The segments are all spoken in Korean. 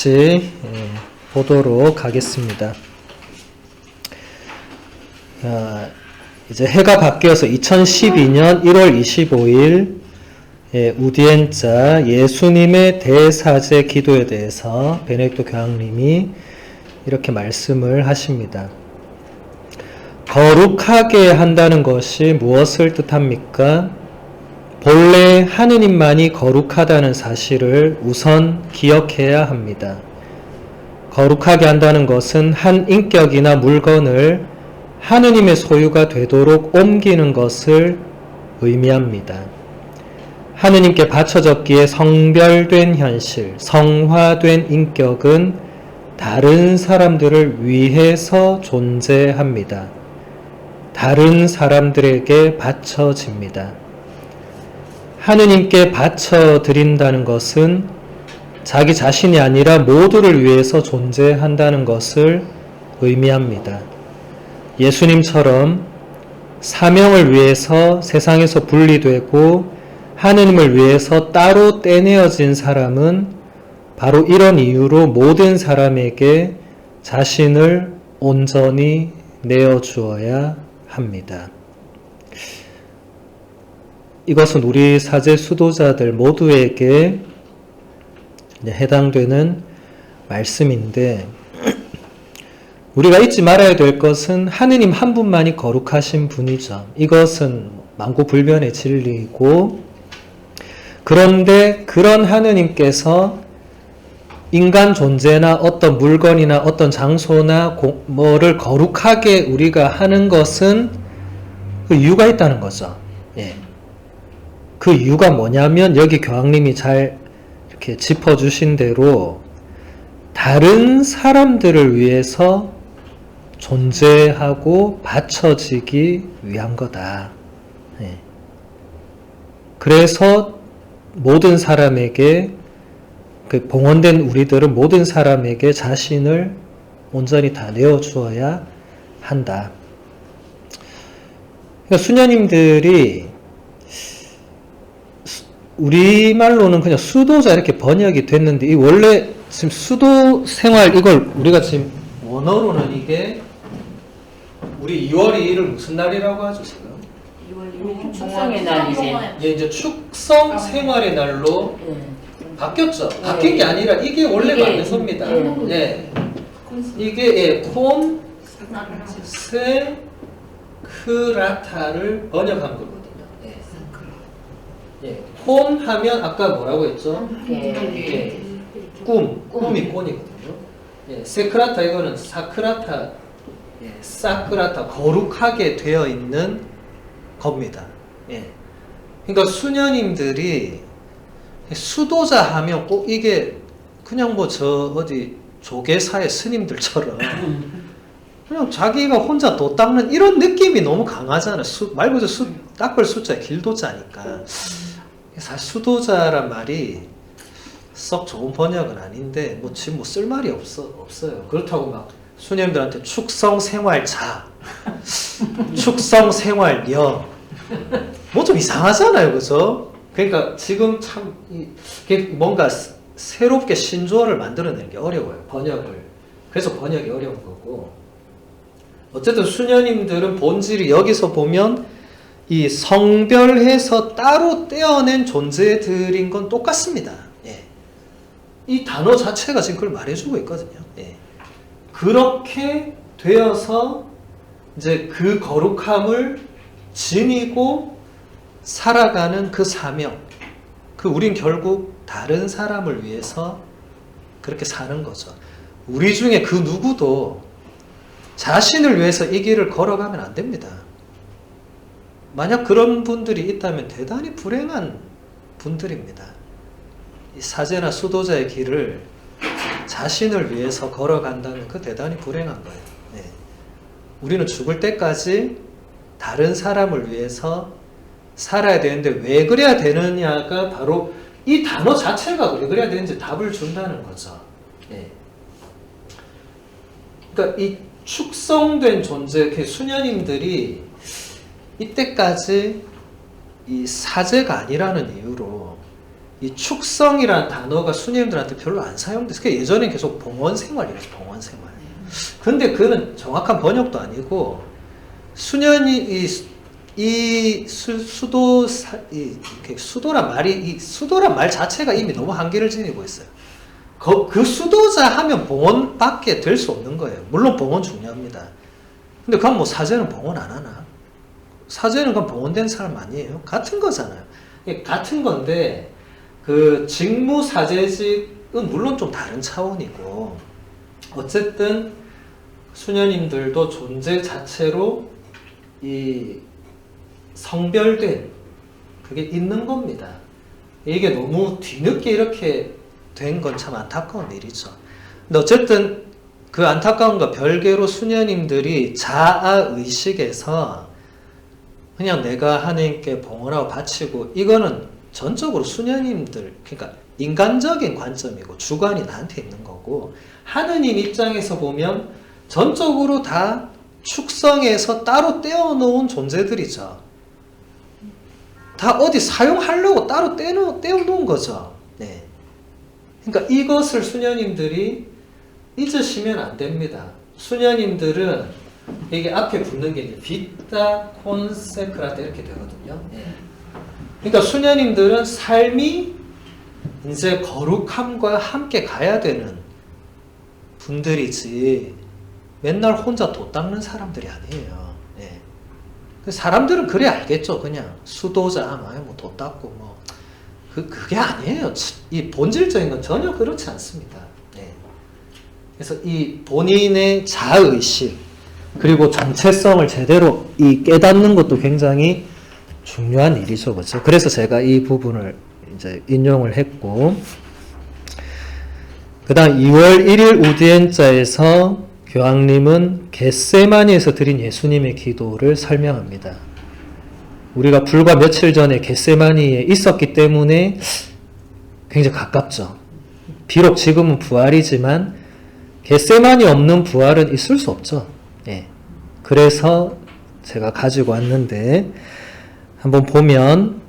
같이 보도록 하겠습니다. 이제 해가 바뀌어서 2012년 1월 25일 우디엔자 예수님의 대사제 기도에 대해서 베네딕토 교황님이 이렇게 말씀을 하십니다. 거룩하게 한다는 것이 무엇을 뜻합니까? 본래 하느님만이 거룩하다는 사실을 우선 기억해야 합니다. 거룩하게 한다는 것은 한 인격이나 물건을 하느님의 소유가 되도록 옮기는 것을 의미합니다. 하느님께 바쳐졌기에 성별된 현실, 성화된 인격은 다른 사람들을 위해서 존재합니다. 다른 사람들에게 바쳐집니다. 하느님께 바쳐드린다는 것은 자기 자신이 아니라 모두를 위해서 존재한다는 것을 의미합니다. 예수님처럼 사명을 위해서 세상에서 분리되고 하느님을 위해서 따로 떼내어진 사람은 바로 이런 이유로 모든 사람에게 자신을 온전히 내어주어야 합니다. 이것은 우리 사제 수도자들 모두에게 해당되는 말씀인데, 우리가 잊지 말아야 될 것은 하느님 한 분만이 거룩하신 분이죠. 이것은 만고불변의 진리이고, 그런데 그런 하느님께서 인간 존재나 어떤 물건이나 어떤 장소나 뭐를 거룩하게 우리가 하는 것은 그 이유가 있다는 거죠. 그 이유가 뭐냐면 여기 교황님이 잘 이렇게 짚어주신 대로 다른 사람들을 위해서 존재하고 바쳐지기 위한 거다. 그래서 모든 사람에게, 그 봉헌된 우리들은 모든 사람에게 자신을 온전히 다 내어주어야 한다. 그러니까 수녀님들이 우리말로는 그냥 수도자 이렇게 번역이 됐는데, 이 원래 지금 수도 생활, 이걸 우리가 지금 원어로는 이게 우리 2월 2일을 무슨 날이라고 하죠 지금? 2월 2일 축성의 날이지. 이제 축성 생활의 날로 바뀌었죠. 바뀐 게 아니라 이게 원래 맞는 겁니다. 이게 콘세크라타를 번역한 거거든요. 콘 하면 아까 뭐라고 했죠? 꿈이 콘이거든요. 세크라타 이거는 사크라타, 사크라타 거룩하게 되어 있는 겁니다. 그러니까 수녀님들이 수도자 하면 꼭 이게 그냥 뭐 저 어디 조계사의 스님들처럼 그냥 자기가 혼자 도 닦는 이런 느낌이 너무 강하잖아요. 말 그대로 닦을 숫자 길도자니까. 사실 수도자란 말이 썩 좋은 번역은 아닌데 뭐 지금 뭐 쓸 말이 없어요. 그렇다고 막 수녀님들한테 축성생활자, 축성생활녀 뭐 좀 이상하잖아요, 그죠? 그러니까 지금 참 뭔가 새롭게 신조어를 만들어내는 게 어려워요, 번역을. 그래서 번역이 어려운 거고, 어쨌든 수녀님들은 본질이 여기서 보면 이 성별해서 따로 떼어낸 존재들인 건 똑같습니다. 이 단어 자체가 지금 그걸 말해주고 있거든요. 그렇게 되어서 이제 그 거룩함을 지니고 살아가는 그 사명, 우린 결국 다른 사람을 위해서 그렇게 사는 거죠. 우리 중에 그 누구도 자신을 위해서 이 길을 걸어가면 안 됩니다. 만약 그런 분들이 있다면 대단히 불행한 분들입니다. 이 사제나 수도자의 길을 자신을 위해서 걸어간다면 그 대단히 불행한 거예요. 우리는 죽을 때까지 다른 사람을 위해서 살아야 되는데 왜 그래야 되느냐가 바로 이 단어 자체가 왜 그래야 되는지 답을 준다는 거죠. 그러니까 이 축성된 존재, 수녀님들이 이때까지 이 사제가 아니라는 이유로 이 축성이라는 단어가 수녀님들한테 별로 안 사용돼서 예전에 계속 봉헌 생활이었어요. 봉헌 생활. 근데 그는 정확한 번역도 아니고 수년이 수도란 말 자체가 이미 너무 한계를 지니고 있어요. 그 수도자 하면 봉헌밖에 될 수 없는 거예요. 물론 봉헌 중요합니다. 근데 그럼 뭐 사제는 봉헌 안 하나? 사제는 그럼 봉헌된 사람 아니에요? 같은 거잖아요. 같은 건데 그 직무 사제직은 물론 좀 다른 차원이고 어쨌든 수녀님들도 존재 자체로 이 성별된 그게 있는 겁니다. 이게 너무 뒤늦게 이렇게 된 건 참 안타까운 일이죠. 근데 어쨌든 그 안타까움과 별개로 수녀님들이 자아의식에서 그냥 내가 하나님께 봉헌하고 바치고 이거는 전적으로 수녀님들 그러니까 인간적인 관점이고 주관이 나한테 있는 거고 하느님 입장에서 보면 전적으로 다 축성에서 따로 떼어놓은 존재들이죠. 다 어디 사용하려고 따로 떼어놓은 거죠. 네. 그러니까 이것을 수녀님들이 잊으시면 안 됩니다. 수녀님들은 이게 앞에 붙는 게 이제 비타 콘세크라테 이렇게 되거든요. 네. 그러니까 수녀님들은 삶이 이제 거룩함과 함께 가야 되는 분들이지 맨날 혼자 돛 닦는 사람들이 아니에요. 네. 사람들은 그래 알겠죠. 그냥 수도자 하면 돛 닦고 뭐 그게 아니에요. 이 본질적인 건 전혀 그렇지 않습니다. 네. 그래서 이 본인의 자의식 그리고 정체성을 제대로 이 깨닫는 것도 굉장히 중요한 일이죠. 그렇죠? 그래서 제가 이 부분을 이제 인용을 했고 그 다음 2월 1일 우디엔자에서 교황님은 겟세마니에서 드린 예수님의 기도를 설명합니다. 우리가 불과 며칠 전에 겟세마니에 있었기 때문에 굉장히 가깝죠. 비록 지금은 부활이지만 겟세마니 없는 부활은 있을 수 없죠. 예. 그래서 제가 가지고 왔는데 한번 보면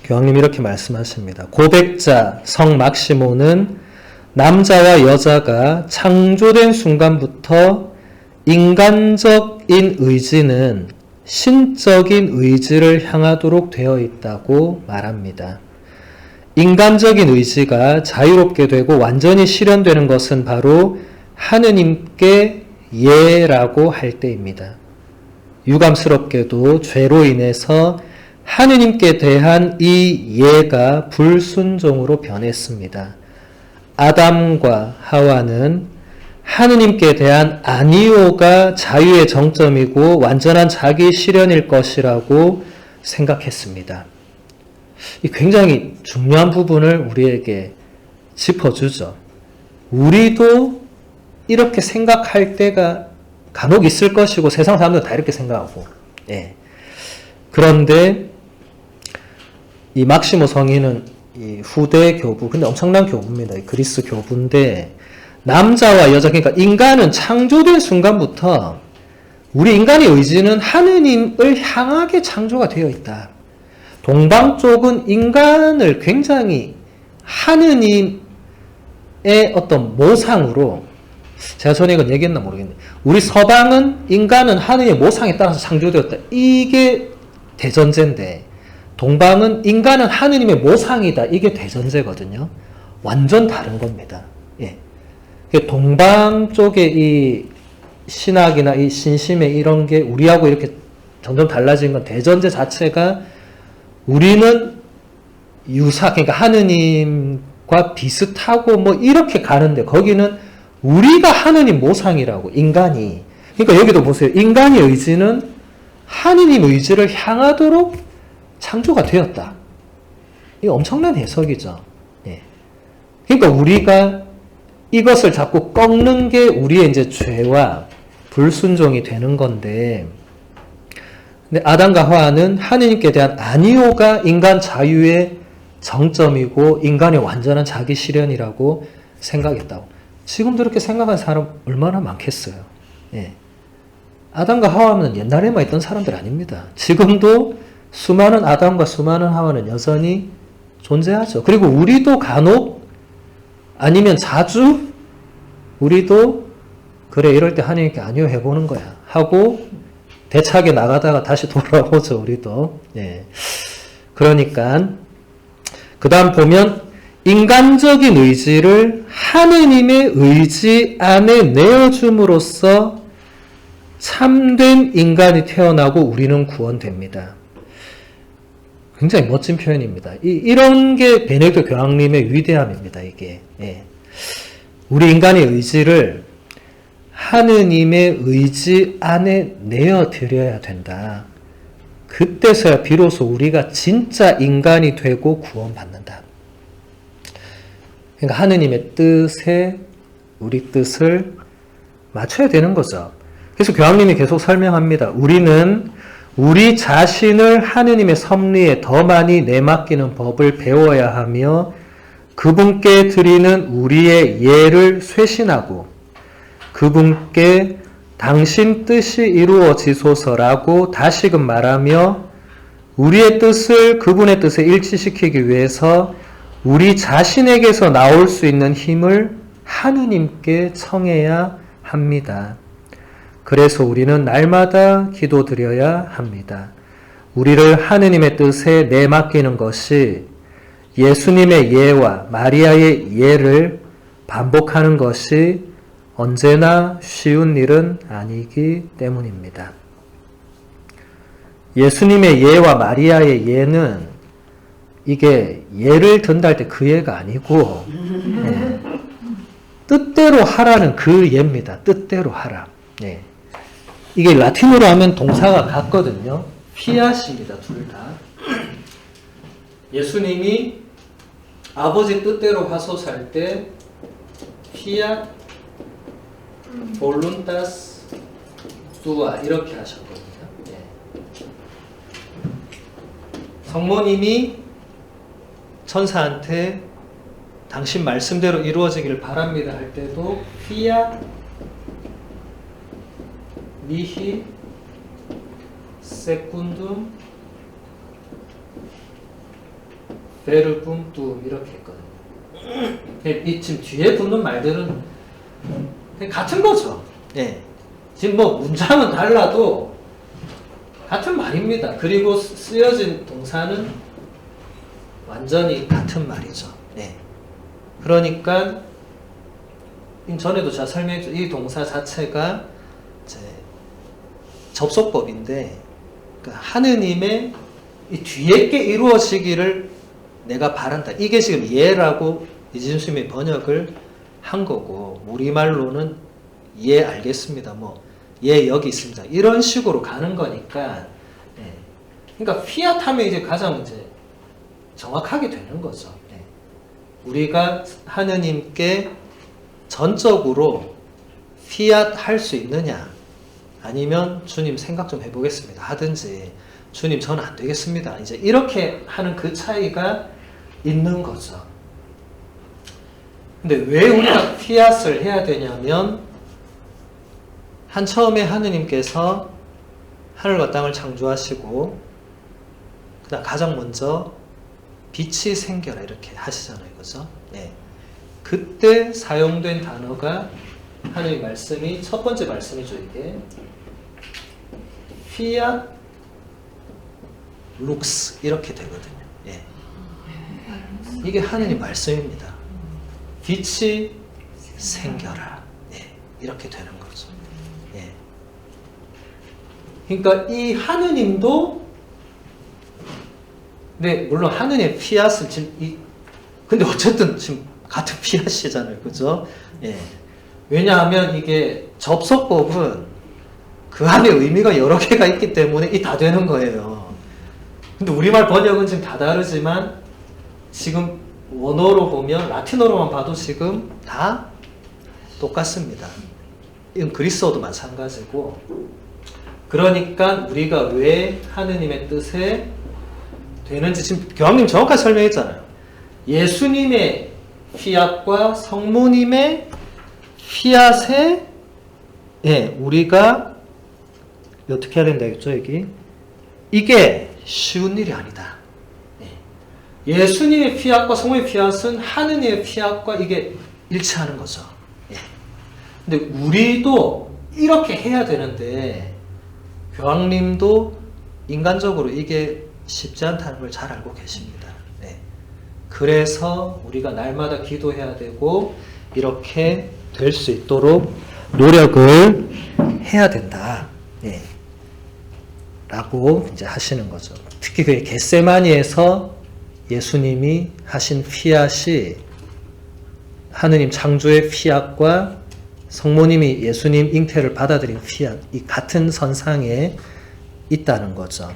교황님이 이렇게 말씀하십니다. 고백자 성 막시모는 남자와 여자가 창조된 순간부터 인간적인 의지는 신적인 의지를 향하도록 되어 있다고 말합니다. 인간적인 의지가 자유롭게 되고 완전히 실현되는 것은 바로 하느님께 예라고 할 때입니다. 유감스럽게도 죄로 인해서 하느님께 대한 이 예가 불순종으로 변했습니다. 아담과 하와는 하느님께 대한 아니오가 자유의 정점이고 완전한 자기 실현일 것이라고 생각했습니다. 이 굉장히 중요한 부분을 우리에게 짚어주죠. 우리도 이렇게 생각할 때가 간혹 있을 것이고 세상 사람들은 다 이렇게 생각하고 예. 그런데 이 막시모 성인은 이 후대 교부, 근데 엄청난 교부입니다. 그리스 교부인데 남자와 여자, 그러니까 인간은 창조된 순간부터 우리 인간의 의지는 하느님을 향하게 창조가 되어 있다. 동방 쪽은 인간을 굉장히 하느님의 어떤 모상으로 제가 전에 이건 얘기했나 모르겠네. 우리 서방은 인간은 하느님의 모상에 따라서 창조되었다. 이게 대전제인데 동방은 인간은 하느님의 모상이다. 이게 대전제거든요. 완전 다른 겁니다. 예. 동방 쪽의 이 신학이나 이 신심의 이런 게 우리하고 이렇게 점점 달라진 건 대전제 자체가 우리는 그러니까 하느님과 비슷하고 뭐 이렇게 가는데 거기는 우리가 하느님 모상이라고 인간이. 그러니까 여기도 보세요. 인간의 의지는 하느님 의지를 향하도록 창조가 되었다. 이 엄청난 해석이죠. 예. 그러니까 우리가 이것을 자꾸 꺾는 게 우리의 이제 죄와 불순종이 되는 건데, 근데 아담과 하와는 하느님께 대한 아니오가 인간 자유의 정점이고 인간의 완전한 자기 실현이라고 생각했다고. 지금도 이렇게 생각하는 사람 얼마나 많겠어요. 예. 아담과 하와는 옛날에만 있던 사람들 아닙니다. 지금도 수많은 아담과 수많은 하와는 여전히 존재하죠. 그리고 우리도 간혹 아니면 자주 우리도 그래 이럴 때 하나님께 아니요 해보는 거야 하고 대차게 나가다가 다시 돌아오죠. 우리도. 예. 그러니까 그 다음 보면 인간적인 의지를 하느님의 의지 안에 내어줌으로써 참된 인간이 태어나고 우리는 구원됩니다. 굉장히 멋진 표현입니다. 이런 게 베네딕토 교황님의 위대함입니다. 이게. 예. 우리 인간의 의지를 하느님의 의지 안에 내어드려야 된다. 그때서야 비로소 우리가 진짜 인간이 되고 구원받는다. 그러니까 하느님의 뜻에 우리 뜻을 맞춰야 되는 거죠. 그래서 교황님이 계속 설명합니다. 우리는 우리 자신을 하느님의 섭리에 더 많이 내맡기는 법을 배워야 하며 그분께 드리는 우리의 예를 쇄신하고 그분께 당신 뜻이 이루어지소서라고 다시금 말하며 우리의 뜻을 그분의 뜻에 일치시키기 위해서 우리 자신에게서 나올 수 있는 힘을 하느님께 청해야 합니다. 그래서 우리는 날마다 기도드려야 합니다. 우리를 하느님의 뜻에 내맡기는 것이 예수님의 예와 마리아의 예를 반복하는 것이 언제나 쉬운 일은 아니기 때문입니다. 예수님의 예와 마리아의 예는 이게 예를 든다 할 때 그 예가 아니고 예, 뜻대로 하라는 그 예입니다. 뜻대로 하라. 예. 이게 라틴어로 하면 동사가 같거든요. 피앗입니다. 둘 다. 예수님이 아버지 뜻대로 하소서 할 때 피앗 볼룬타스 tua 이렇게 하셨거든요. 예. 성모님이 천사한테 당신 말씀대로 이루어지기를 바랍니다 할 때도 fiat mihi secundum verbum tuum 이렇게 했거든요. 이 지금 뒤에 붙는 말들은 같은 거죠. 예. 지금 뭐 문장은 달라도 같은 말입니다. 그리고 쓰여진 동사는 완전히 같은 말이죠. 예. 그러니까 전에도 제가 설명했죠. 이 동사 자체가 이제 접속법인데 그러니까 하느님의 이 뒤에 게 이루어지기를 내가 바란다. 이게 지금 예라고 이진수님이 번역을 한 거고 우리말로는 예 알겠습니다. 뭐 예 여기 있습니다. 이런 식으로 가는 거니까 예. 그러니까 피앗 하면 이제 가장 이제 정확하게 되는 거죠. 예. 우리가 하느님께 전적으로 피앗 할 수 있느냐 아니면 주님 생각 좀 해보겠습니다 하든지 주님 저는 안 되겠습니다 이제 이렇게 하는 그 차이가 있는 거죠. 근데 왜 우리가 피앗을 해야 되냐면 한 처음에 하느님께서 하늘과 땅을 창조하시고 그다음 가장 먼저 빛이 생겨라 이렇게 하시잖아요. 그죠? 네. 그때 사용된 단어가 하느님 말씀이 첫 번째 말씀이죠. 이게 피앗 룩스 이렇게 되거든요. 예. 이게 하느님 말씀입니다. 빛이 생겨라. 예. 이렇게 되는 거죠. 예. 그러니까 이 하느님도 네, 물론 하느님의 피앗은 지금 근데 어쨌든 지금 같은 피앗이잖아요. 그죠? 예. 왜냐하면 이게 접속법은 그 안에 의미가 여러 개가 있기 때문에 이 다 되는 거예요. 근데 우리말 번역은 지금 다 다르지만 지금 원어로 보면 라틴어로만 봐도 지금 다 똑같습니다. 이건 그리스어도 마찬가지고 그러니까 우리가 왜 하느님의 뜻에 되는지 지금 교황님 정확하게 설명했잖아요. 예수님의 피앗과 성모님의 피앗에 예, 우리가 어떻게 해야 된다 했죠? 이게 쉬운 일이 아니다. 예. 예수님의 피약과 성모의 피약은 하느님의 피약과 이게 일치하는 거죠. 예. 근데 우리도 이렇게 해야 되는데 교황님도 인간적으로 이게 쉽지 않다는 걸 잘 알고 계십니다. 네. 그래서 우리가 날마다 기도해야 되고 이렇게 될 수 있도록 노력을 해야 된다. 네. 라고 이제 하시는 거죠. 특히 그 겟세마니에서 예수님이 하신 피앗이 하느님 창조의 피앗과 성모님이 예수님 잉태를 받아들인 피앗, 이 같은 선상에 있다는 거죠.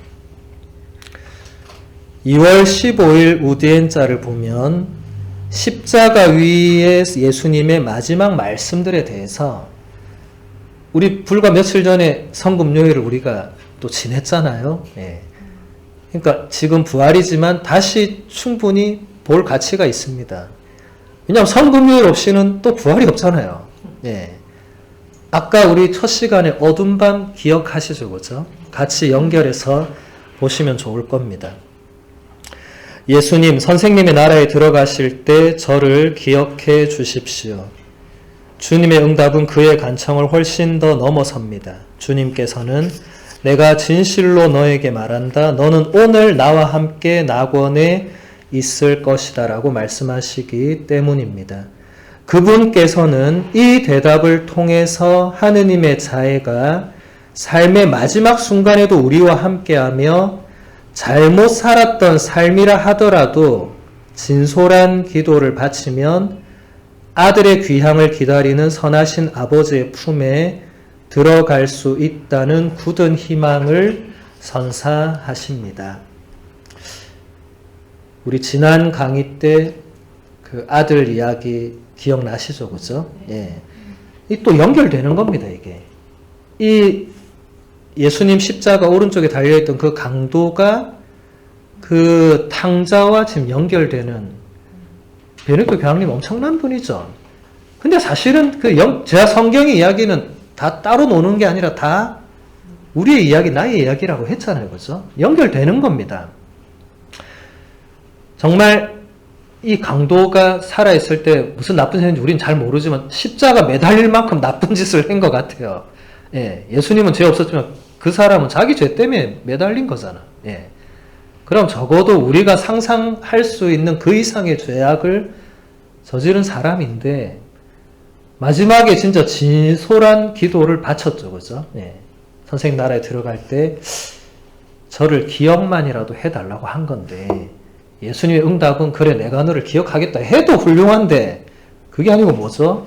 2월 15일 우디엔자를 보면 십자가 위에 예수님의 마지막 말씀들에 대해서 우리 불과 며칠 전에 성금요일을 우리가 또 지냈잖아요. 예. 그러니까 지금 부활이지만 다시 충분히 볼 가치가 있습니다. 왜냐하면 성금요일 없이는 또 부활이 없잖아요. 예. 아까 우리 첫 시간에 어둠 밤 기억하시죠, 그죠? 같이 연결해서 보시면 좋을 겁니다. 예수님, 선생님의 나라에 들어가실 때 저를 기억해 주십시오. 주님의 응답은 그의 간청을 훨씬 더 넘어섭니다. 주님께서는 내가 진실로 너에게 말한다. 너는 오늘 나와 함께 낙원에 있을 것이다 라고 말씀하시기 때문입니다. 그분께서는 이 대답을 통해서 하느님의 자애가 삶의 마지막 순간에도 우리와 함께하며 잘못 살았던 삶이라 하더라도 진솔한 기도를 바치면 아들의 귀향을 기다리는 선하신 아버지의 품에 들어갈 수 있다는 굳은 희망을 선사하십니다. 우리 지난 강의 때 그 아들 이야기 기억나시죠? 그죠? 예. 이 또 연결되는 겁니다, 이게. 이 예수님 십자가 오른쪽에 달려있던 그 강도가 그 탕자와 지금 연결되는 베네토 교황님 엄청난 분이죠. 근데 사실은 제가 성경의 이야기는 다 따로 노는 게 아니라 다 우리의 이야기, 나의 이야기라고 했잖아요. 그죠? 연결되는 겁니다. 정말 이 강도가 살아있을 때 무슨 나쁜 짓인지 우리는 잘 모르지만 십자가 매달릴 만큼 나쁜 짓을 한 것 같아요. 예, 예수님은 죄 없었지만 그 사람은 자기 죄 때문에 매달린 거잖아. 예. 그럼 적어도 우리가 상상할 수 있는 그 이상의 죄악을 저지른 사람인데 마지막에 진짜 진솔한 기도를 바쳤죠. 그죠? 예. 선생님 나라에 들어갈 때 저를 기억만이라도 해달라고 한 건데 예수님의 응답은 그래 내가 너를 기억하겠다 해도 훌륭한데 그게 아니고 뭐죠?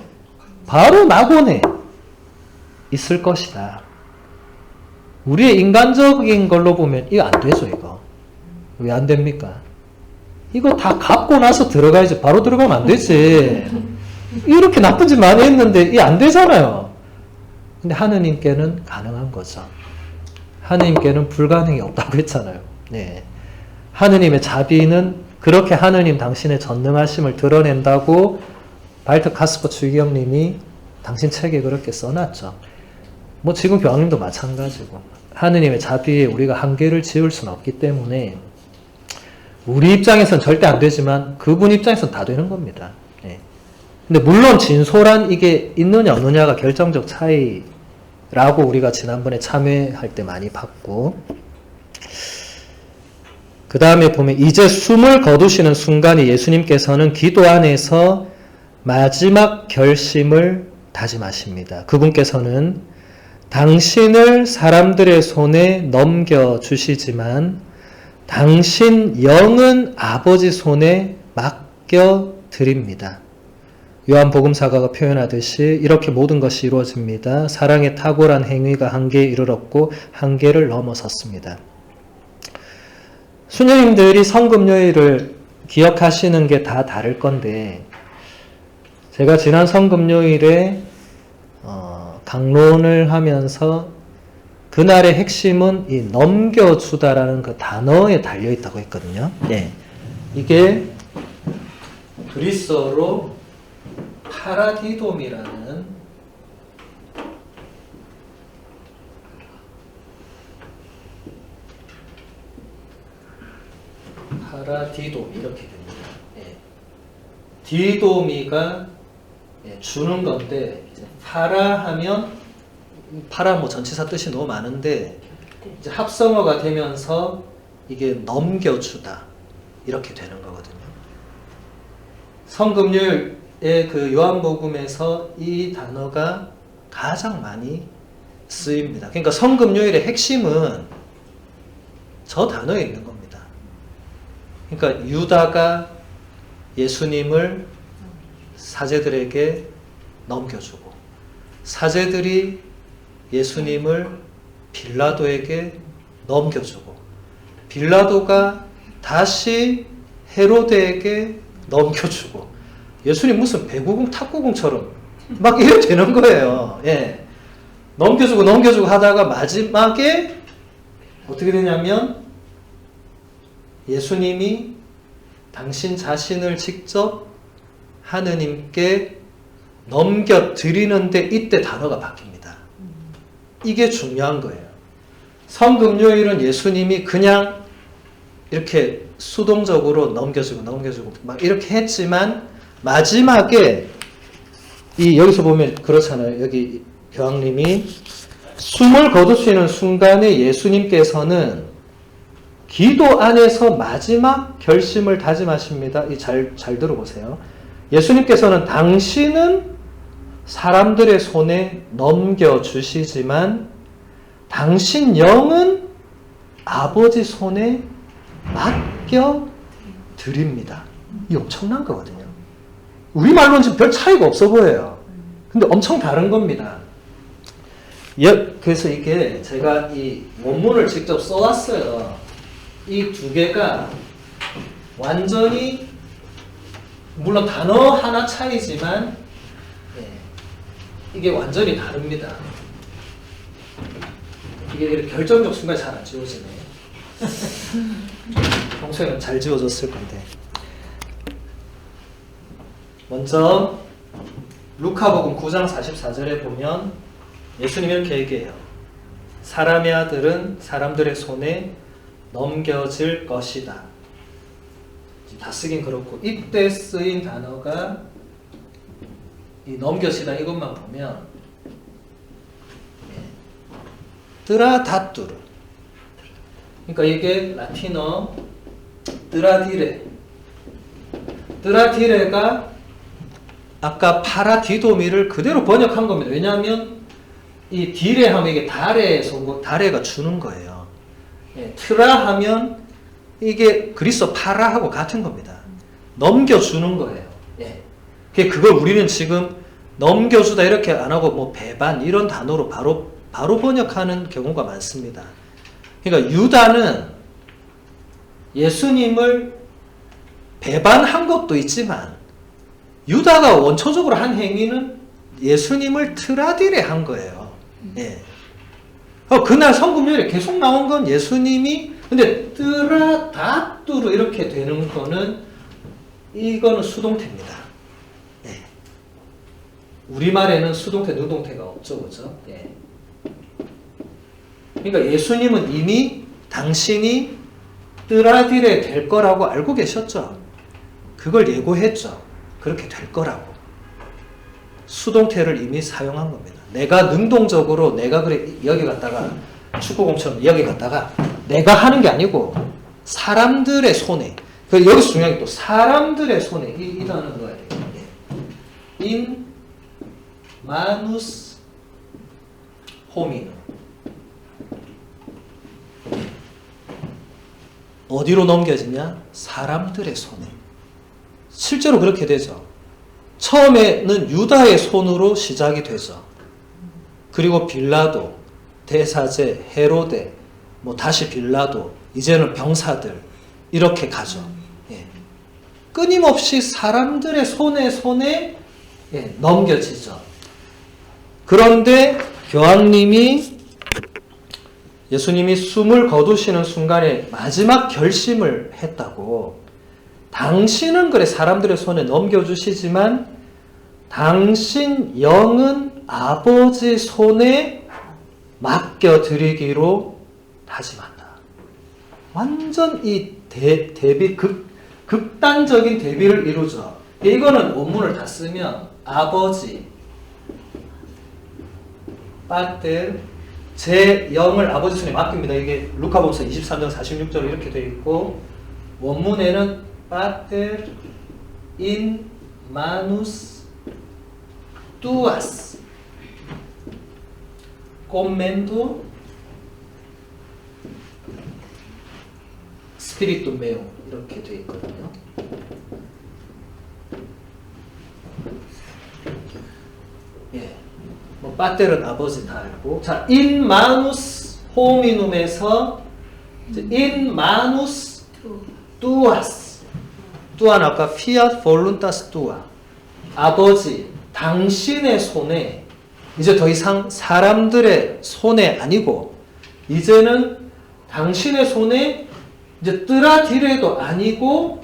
바로 낙원에 있을 것이다. 우리의 인간적인 걸로 보면 이거 안 되죠. 이거 왜 안 됩니까? 이거 다 갚고 나서 들어가야지. 바로 들어가면 안 되지. 이렇게 나쁜 짓 많이 했는데 이게 안 되잖아요. 근데 하느님께는 가능한 거죠. 하느님께는 불가능이 없다고 했잖아요. 네. 하느님의 자비는 그렇게 하느님 당신의 전능하심을 드러낸다고 발트 카스퍼 주기경님이 당신 책에 그렇게 써놨죠. 뭐 지금 교황님도 마찬가지고 하느님의 자비에 우리가 한계를 지을 수는 없기 때문에 우리 입장에서는 절대 안 되지만 그분 입장에서는 다 되는 겁니다. 네. 근데 물론 진솔한 이게 있느냐 없느냐가 결정적 차이라고 우리가 지난번에 참여할 때 많이 봤고 그 다음에 보면 이제 숨을 거두시는 순간에 예수님께서는 기도 안에서 마지막 결심을 다짐하십니다. 그분께서는 당신을 사람들의 손에 넘겨주시지만 당신 영은 아버지 손에 맡겨드립니다. 요한복음사가가 표현하듯이 이렇게 모든 것이 이루어집니다. 사랑의 탁월한 행위가 한계에 이르렀고 한계를 넘어섰습니다. 수녀님들이 성금요일을 기억하시는 게 다 다를 건데 제가 지난 성금요일에 강론을 하면서 그날의 핵심은 이 넘겨주다라는 그 단어에 달려있다고 했거든요. 네. 이게 그리스어로 파라디돔이라는 파라디도미 이렇게 됩니다. 예. 디도미가 예, 주는 건데 이제 파라 하면 파라 뭐 전치사 뜻이 너무 많은데 이제 합성어가 되면서 이게 넘겨주다 이렇게 되는 거거든요. 성금요일의 그 요한복음에서 이 단어가 가장 많이 쓰입니다. 그러니까 성금요일의 핵심은 저 단어에 있는 겁니다. 그러니까 유다가 예수님을 사제들에게 넘겨주고 사제들이 예수님을 빌라도에게 넘겨주고 빌라도가 다시 헤로데에게 넘겨주고 예수님 무슨 배구공 탁구공처럼 막 이래 되는 거예요. 예. 넘겨주고 하다가 마지막에 어떻게 되냐면 예수님이 당신 자신을 직접 하느님께 넘겨드리는데 이때 단어가 바뀝니다. 이게 중요한 거예요. 성금요일은 예수님이 그냥 이렇게 수동적으로 넘겨주고 막 이렇게 했지만 마지막에 여기서 보면 그렇잖아요. 여기 교황님이 숨을 거두시는 순간에 예수님께서는 기도 안에서 마지막 결심을 다짐하십니다. 잘 들어보세요. 예수님께서는 당신은 사람들의 손에 넘겨주시지만 당신 영은 아버지 손에 맡겨드립니다. 이 엄청난 거거든요. 우리말로는 지금 별 차이가 없어 보여요. 근데 엄청 다른 겁니다. 그래서 이게 제가 이 원문을 직접 써왔어요. 이 두 개가 완전히 물론 단어 하나 차이지만 이게 완전히 다릅니다. 이게 이렇게 결정적 순간에 잘 안 지워지네. 평소에는 잘 지워졌을 건데. 먼저 루카복음 9장 44절에 보면 예수님이 이렇게 얘기해요. 사람의 아들은 사람들의 손에 넘겨질 것이다. 다 쓰긴 그렇고 이때 쓰인 단어가 이 넘겨지다 이것만 보면 트라다뚜르. 그러니까 이게 라틴어 트라디레가 아까 파라디도미를 그대로 번역한 겁니다. 왜냐하면 이 디레 하면 이게 다레가 주는 거예요. 트라 하면 이게 그리스어 파라하고 같은 겁니다. 넘겨주는 거예요. 그걸 우리는 지금 넘겨주다 이렇게 안 하고 뭐 배반 이런 단어로 바로 번역하는 경우가 많습니다. 그러니까 유다는 예수님을 배반한 것도 있지만 유다가 원초적으로 한 행위는 예수님을 트라디레 한 거예요. 그날 성금요일에 계속 나온 건 예수님이 근데 트라다뚜르 이렇게 되는 거는 이거는 수동태입니다. 우리말에는 수동태, 능동태가 없죠, 그죠? 그러니까 예수님은 이미 당신이 트라디레 될 거라고 알고 계셨죠. 그걸 예고했죠. 그렇게 될 거라고. 수동태를 이미 사용한 겁니다. 내가 능동적으로 내가 그래 여기 갔다가 축구공처럼 여기 갔다가 내가 하는 게 아니고 사람들의 손에 여기서 중요한 게 또 사람들의 손에 이 단어 넣어야 돼요. 인 마누스 호미누 어디로 넘겨지냐? 사람들의 손에. 실제로 그렇게 되죠. 처음에는 유다의 손으로 시작이 되죠. 그리고 빌라도, 대사제, 헤로데, 뭐 다시 빌라도, 이제는 병사들 이렇게 가죠. 끊임없이 사람들의 손에 넘겨지죠. 그런데 교황님이 예수님이 숨을 거두시는 순간에 마지막 결심을 했다고. 당신은 그래 사람들의 손에 넘겨주시지만 당신 영은 아버지 손에 맡겨드리기로 다짐한다. 완전 이 극단적인 대비를 이루죠. 이거는 원문을 다 쓰면 아버지, 빠들, 제 영을 아버지 손에 맡깁니다. 이게 루카복음서 23장 46절 이렇게 되어 있고 원문에는 빠들 인 마누스 tuas commendo spiritu meum 이렇게 되어 있거든요. 예, 뭐 빠텔은 아버지 다 알고, 자, in manus hominum에서 in manus tuas, tua는 아까 fiat voluntas tua, 아버지 당신의 손에, 이제 더 이상 사람들의 손에 아니고 이제는 당신의 손에 이제 뜨라디레도 아니고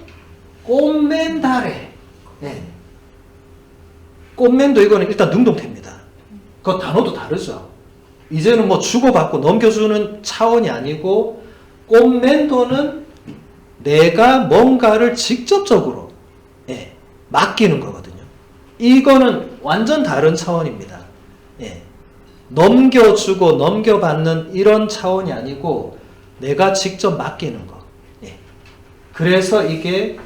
꽃맨다레. 네. 꽃맨도 이거는 일단 능동태입니다. 그 단어도 다르죠. 이제는 뭐 주고받고 넘겨주는 차원이 아니고 꽃맨도는 내가 뭔가를 직접적으로 맡기는 거거든요. 이거는 완전 다른 차원입니다. 넘겨주고 넘겨받는 이런 차원이 아니고 내가 직접 맡기는 거. 그래서 이게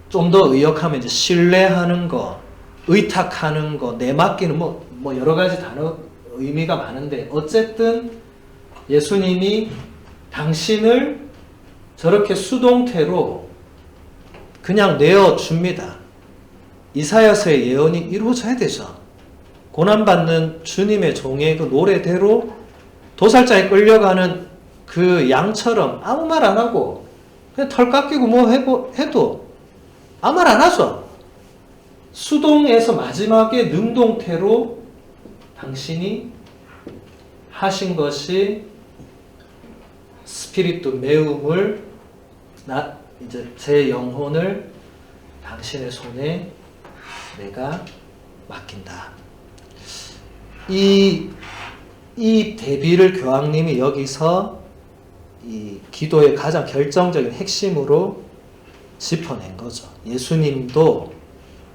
좀 더 의역하면 이제 신뢰하는 거, 의탁하는 거, 내맡기는 뭐 여러 가지 단어 의미가 많은데 어쨌든 예수님이 당신을 저렇게 수동태로 그냥 내어줍니다. 이사야서의 예언이 이루어져야 되죠. 고난받는 주님의 종의 그 노래대로 도살자에 끌려가는 그 양처럼 아무 말 안 하고 그냥 털 깎이고 뭐 해도 아무 말 안 하죠. 수동에서 마지막에 능동태로 당신이 하신 것이 스피리투 메움을 이제 제 영혼을 당신의 손에 내가 맡긴다. 이 대비를 교황님이 여기서 이 기도의 가장 결정적인 핵심으로 짚어낸 거죠. 예수님도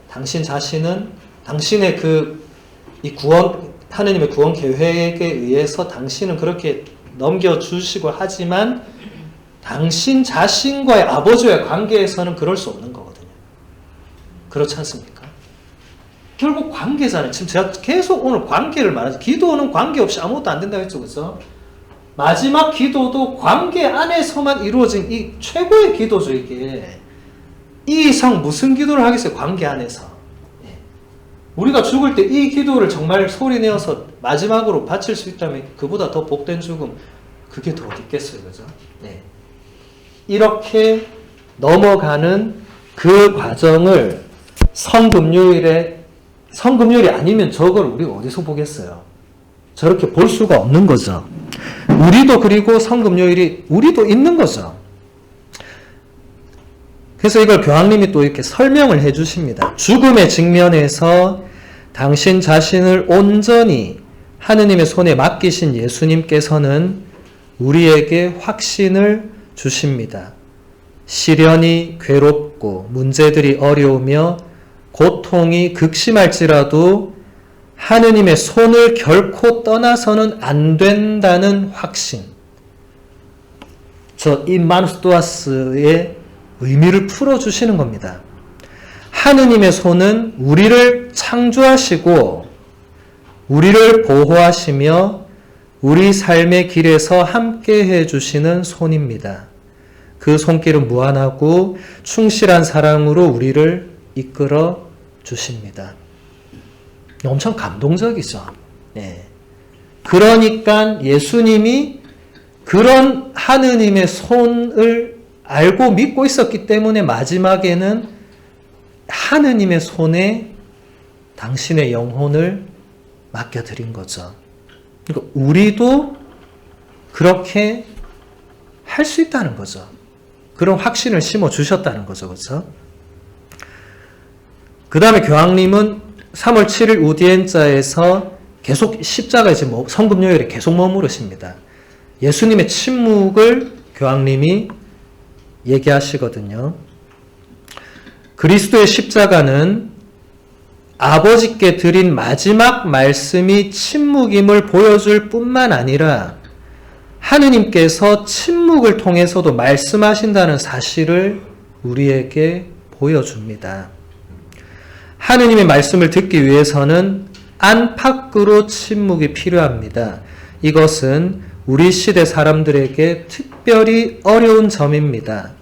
당신 자신은 당신의 이 구원, 하느님의 구원 계획에 의해서 당신은 그렇게 넘겨주시고 하지만 당신 자신과의 아버지와의 관계에서는 그럴 수 없는 거거든요. 그렇지 않습니까? 결국 관계잖아요. 지금 제가 계속 오늘 관계를 말하죠. 기도는 관계 없이 아무것도 안 된다고 했죠. 그죠? 마지막 기도도 관계 안에서만 이루어진 이 최고의 기도죠, 이게. 이 이상 무슨 기도를 하겠어요, 관계 안에서. 우리가 죽을 때 이 기도를 정말 소리내어서 마지막으로 바칠 수 있다면 그보다 더 복된 죽음, 그게 더 어디 있겠어요, 그죠? 네. 이렇게 넘어가는 그 과정을 성금요일이 아니면 저걸 우리가 어디서 보겠어요? 저렇게 볼 수가 없는 거죠. 우리도 그리고 성금요일이 우리도 있는 거죠. 그래서 이걸 교황님이 또 이렇게 설명을 해 주십니다. 죽음의 직면에서 당신 자신을 온전히 하느님의 손에 맡기신 예수님께서는 우리에게 확신을 주십니다. 시련이 괴롭고 문제들이 어려우며 고통이 극심할지라도 하느님의 손을 결코 떠나서는 안 된다는 확신. 저 인마누스토아스의 의미를 풀어주시는 겁니다. 하느님의 손은 우리를 창조하시고 우리를 보호하시며 우리 삶의 길에서 함께 해주시는 손입니다. 그 손길은 무한하고 충실한 사랑으로 우리를 이끌어 주십니다. 엄청 감동적이죠. 네. 그러니까 예수님이 그런 하느님의 손을 알고 믿고 있었기 때문에 마지막에는 하느님의 손에 당신의 영혼을 맡겨드린 거죠. 그러니까 우리도 그렇게 할 수 있다는 거죠. 그런 확신을 심어주셨다는 거죠. 그렇죠? 그 다음에 교황님은 3월 7일 우디엔자에서 계속 십자가에 성금요일에 계속 머무르십니다. 예수님의 침묵을 교황님이 얘기하시거든요. 그리스도의 십자가는 아버지께 드린 마지막 말씀이 침묵임을 보여줄 뿐만 아니라 하느님께서 침묵을 통해서도 말씀하신다는 사실을 우리에게 보여줍니다. 하느님의 말씀을 듣기 위해서는 안팎으로 침묵이 필요합니다. 이것은 우리 시대 사람들에게 특별히 어려운 점입니다.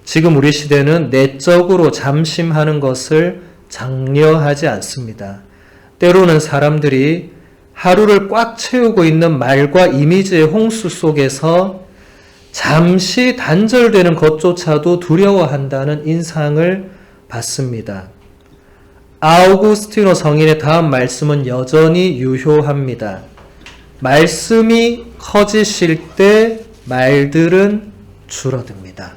지금 우리 시대는 내적으로 잠심하는 것을 장려하지 않습니다. 때로는 사람들이 하루를 꽉 채우고 있는 말과 이미지의 홍수 속에서 잠시 단절되는 것조차도 두려워한다는 인상을 받습니다. 아우구스티노 성인의 다음 말씀은 여전히 유효합니다. 말씀이 커지실 때 말들은 줄어듭니다.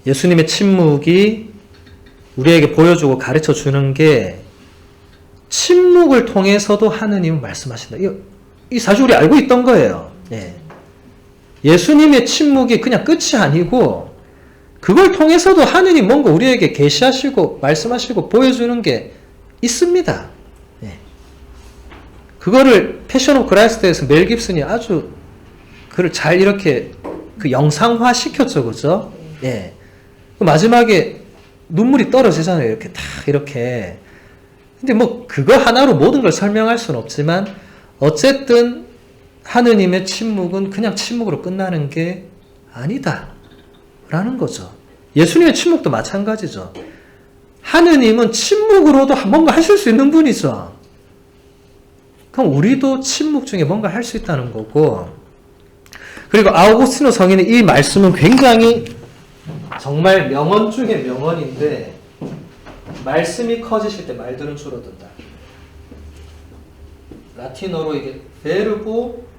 예수님의 침묵이 우리에게 보여주고 가르쳐 주는 게 침묵을 통해서도 하느님은 말씀하신다. 이 사실 우리 알고 있던 거예요. 예. 예수님의 침묵이 그냥 끝이 아니고 그걸 통해서도 하느님 뭔가 우리에게 계시하시고 말씀하시고 보여주는 게 있습니다. 예. 그거를 패션 오브 크라이스트에서 멜 깁슨이 아주 그를 잘 이렇게 그 영상화 시켰죠, 그죠? 예. 그 마지막에 눈물이 떨어지잖아요, 이렇게 딱 이렇게. 근데 뭐 그거 하나로 모든 걸 설명할 수는 없지만 어쨌든 하느님의 침묵은 그냥 침묵으로 끝나는 게 아니다 라는 거죠. 예수님의 침묵도 마찬가지죠. 하느님은 침묵으로도 뭔가 하실 수 있는 분이죠. 그럼 우리도 침묵 중에 뭔가 할 수 있다는 거고, 그리고 아우구스티노 성인의 이 말씀은 굉장히 정말 명언 중에 명언인데, 말씀이 커지실 때 말들은 줄어든다. 라틴어로 이게 베르보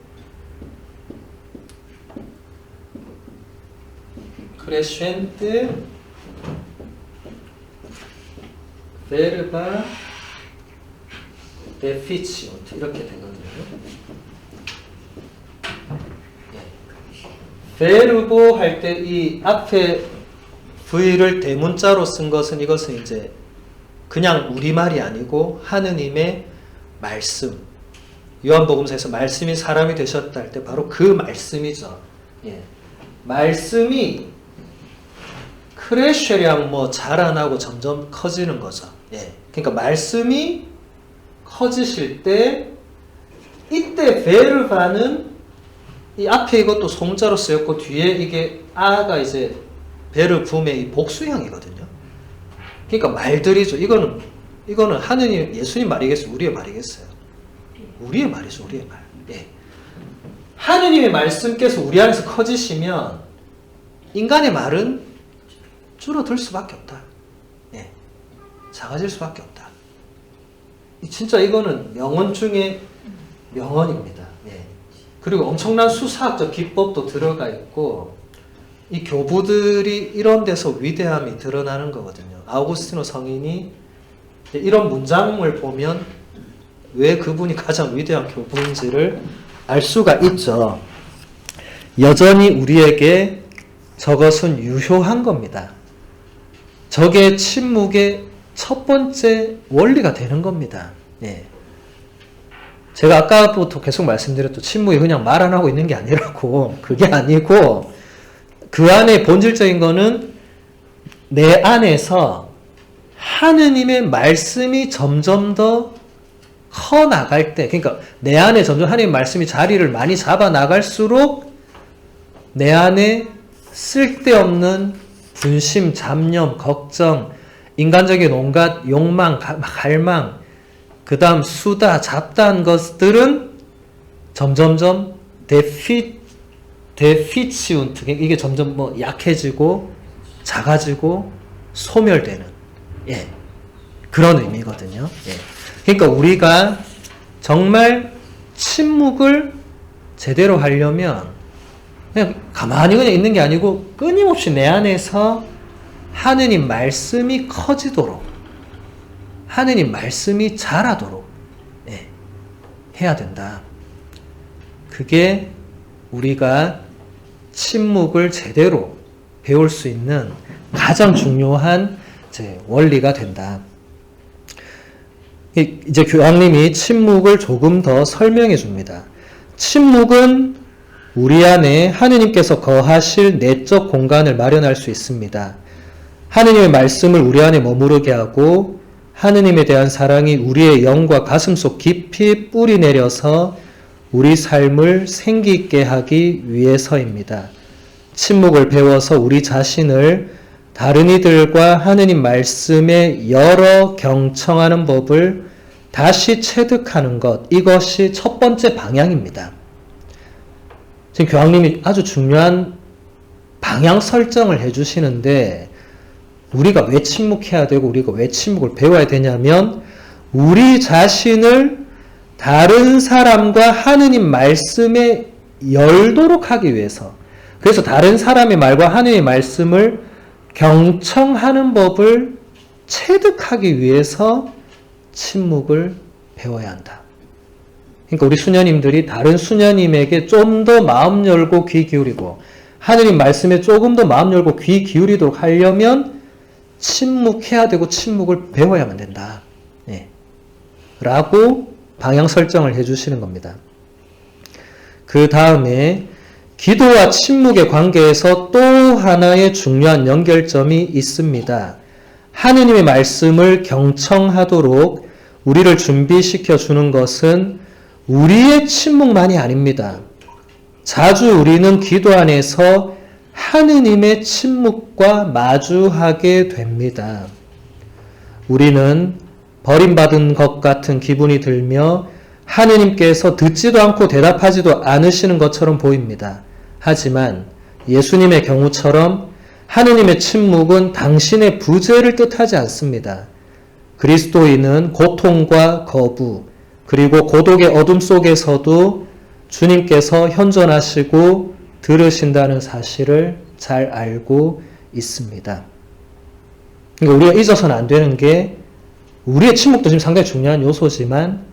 크레센테 베르바 데피치온트 이렇게 되거든요. 베르보 할 때 이 앞에 V를 대문자로 쓴 것은 이것은 이제 그냥 우리말이 아니고 하느님의 말씀. 요한복음서에서 말씀이 사람이 되셨다 할 때 바로 그 말씀이죠. 예. 말씀이 크레쉐량 뭐 자라나고 점점 커지는 거죠. 예. 그러니까 말씀이 커지실 때 이때 베르바는 이 앞에 이것도 송자로 쓰였고 뒤에 이게 아가 이제 베르붐의 이 복수형이거든요. 그러니까 말들이죠. 이거는 하느님, 예수님 말이겠어요? 우리의 말이겠어요? 우리의 말이죠. 우리의 말. 예. 하느님의 말씀께서 우리 안에서 커지시면 인간의 말은 줄어들 수밖에 없다. 예. 작아질 수밖에 없다. 진짜 이거는 명언 중에 명언입니다. 예. 그리고 엄청난 수사학적 기법도 들어가 있고 이 교부들이 이런 데서 위대함이 드러나는 거거든요. 아우구스티노 성인이 이런 문장을 보면 왜 그분이 가장 위대한 교부인지를 알 수가 있죠. 여전히 우리에게 저것은 유효한 겁니다. 저게 침묵의 첫 번째 원리가 되는 겁니다. 예. 제가 아까부터 계속 말씀드렸죠. 침묵이 그냥 말 안 하고 있는 게 아니라고. 그게 아니고 그 안에 본질적인 거는 내 안에서 하느님의 말씀이 점점 더 커 나갈 때, 그러니까 내 안에 점점 하느님의 말씀이 자리를 많이 잡아 나갈수록 내 안에 쓸데없는 분심, 잡념, 걱정, 인간적인 온갖 욕망, 갈망, 그 다음 수다, 잡다한 것들은 점점점 데피치운트, 이게 점점 뭐 약해지고 작아지고 소멸되는, 예, 그런 의미거든요. 예. 그러니까 우리가 정말 침묵을 제대로 하려면 그냥 가만히 그냥 있는 게 아니고 끊임없이 내 안에서 하느님 말씀이 커지도록, 하느님 말씀이 자라도록, 예, 해야 된다. 그게 우리가 침묵을 제대로 배울 수 있는 가장 중요한 원리가 된다. 이제 교황님이 침묵을 조금 더 설명해 줍니다. 침묵은 우리 안에 하느님께서 거하실 내적 공간을 마련할 수 있습니다. 하느님의 말씀을 우리 안에 머무르게 하고 하느님에 대한 사랑이 우리의 영과 가슴속 깊이 뿌리 내려서 우리 삶을 생기 있게 하기 위해서입니다. 침묵을 배워서 우리 자신을 다른 이들과 하느님 말씀에 열어 경청하는 법을 다시 체득하는 것, 이것이 첫 번째 방향입니다. 지금 교황님이 아주 중요한 방향 설정을 해주시는데, 우리가 왜 침묵해야 되고 우리가 왜 침묵을 배워야 되냐면, 우리 자신을 다른 사람과 하느님 말씀에 열도록 하기 위해서, 그래서 다른 사람의 말과 하느님의 말씀을 경청하는 법을 체득하기 위해서 침묵을 배워야 한다. 그러니까 우리 수녀님들이 다른 수녀님에게 좀 더 마음 열고 귀 기울이고 하느님 말씀에 조금 더 마음 열고 귀 기울이도록 하려면 침묵해야 되고 침묵을 배워야만 된다. 네. 라고 방향 설정을 해주시는 겁니다. 그 다음에 기도와 침묵의 관계에서 또 하나의 중요한 연결점이 있습니다. 하느님의 말씀을 경청하도록 우리를 준비시켜 주는 것은 우리의 침묵만이 아닙니다. 자주 우리는 기도 안에서 하느님의 침묵과 마주하게 됩니다. 우리는 버림받은 것 같은 기분이 들며 하느님께서 듣지도 않고 대답하지도 않으시는 것처럼 보입니다. 하지만 예수님의 경우처럼 하느님의 침묵은 당신의 부재를 뜻하지 않습니다. 그리스도인은 고통과 거부, 그리고 고독의 어둠 속에서도 주님께서 현존하시고 들으신다는 사실을 잘 알고 있습니다. 그러니까 우리가 잊어서는 안 되는 게, 우리의 침묵도 지금 상당히 중요한 요소지만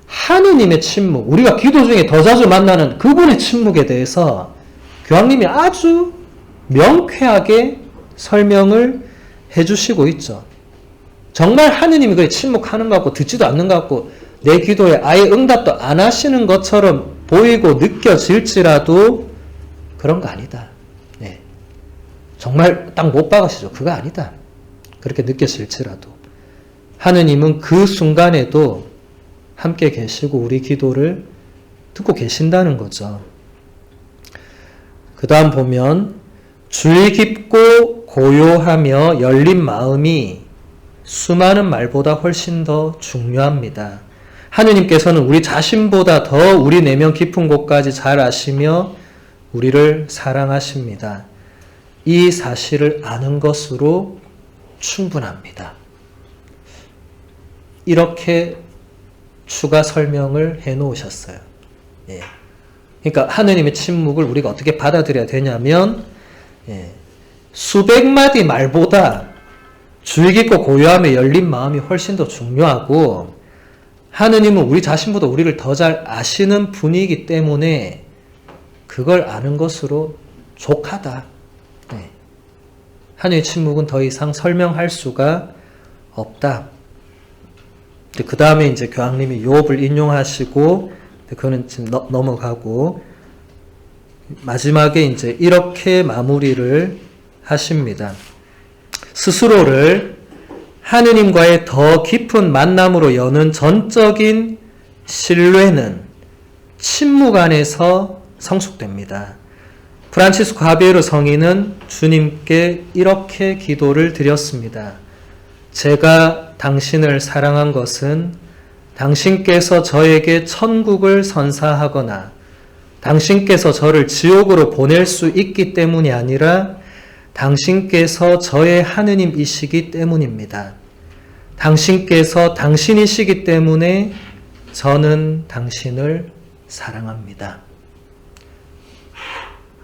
하느님의 침묵, 우리가 기도 중에 더 자주 만나는 그분의 침묵에 대해서 교황님이 아주 명쾌하게 설명을 해주시고 있죠. 정말 하느님이 그게 침묵하는 것 같고 듣지도 않는 것 같고 내 기도에 아예 응답도 안 하시는 것처럼 보이고 느껴질지라도 그런 거 아니다. 네. 정말 딱 못 박으시죠. 그거 아니다. 그렇게 느껴질지라도 하느님은 그 순간에도 함께 계시고 우리 기도를 듣고 계신다는 거죠. 그 다음 보면 주의 깊고 고요하며 열린 마음이 수많은 말보다 훨씬 더 중요합니다. 하느님께서는 우리 자신보다 더 우리 내면 깊은 곳까지 잘 아시며 우리를 사랑하십니다. 이 사실을 아는 것으로 충분합니다. 이렇게 추가 설명을 해 놓으셨어요. 예. 그러니까 하느님의 침묵을 우리가 어떻게 받아들여야 되냐면, 수백 마디 말보다 주의 깊고 고요함에 열린 마음이 훨씬 더 중요하고, 하느님은 우리 자신보다 우리를 더 잘 아시는 분이기 때문에 그걸 아는 것으로 족하다. 하느님의 침묵은 더 이상 설명할 수가 없다. 그 다음에 이제 교황님이 욥을 인용하시고, 그거는 지금 넘어가고, 마지막에 이제 이렇게 마무리를 하십니다. 스스로를 하느님과의 더 깊은 만남으로 여는 전적인 신뢰는 침묵 안에서 성숙됩니다. 프란치스코 하비에르 성인은 주님께 이렇게 기도를 드렸습니다. 제가 당신을 사랑한 것은 당신께서 저에게 천국을 선사하거나 당신께서 저를 지옥으로 보낼 수 있기 때문이 아니라 당신께서 저의 하느님이시기 때문입니다. 당신께서 당신이시기 때문에 저는 당신을 사랑합니다.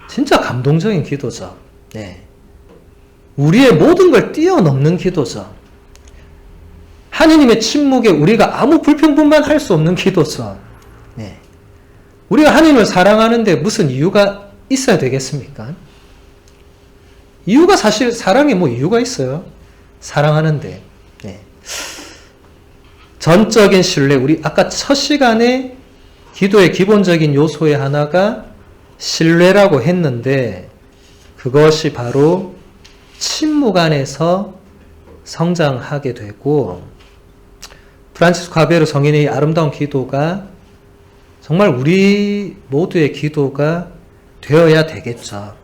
진짜 감동적인 기도죠. 네. 우리의 모든 걸 뛰어넘는 기도죠. 하느님의 침묵에 우리가 아무 불평분만 할 수 없는 기도죠. 네. 우리가 하느님을 사랑하는데 무슨 이유가 있어야 되겠습니까? 이유가 사실 사랑에 뭐 이유가 있어요. 사랑하는데. 네. 전적인 신뢰, 우리 아까 첫 시간에 기도의 기본적인 요소의 하나가 신뢰라고 했는데 그것이 바로 침묵 안에서 성장하게 되고 프란치스코 가베르 성인의 아름다운 기도가 정말 우리 모두의 기도가 되어야 되겠죠.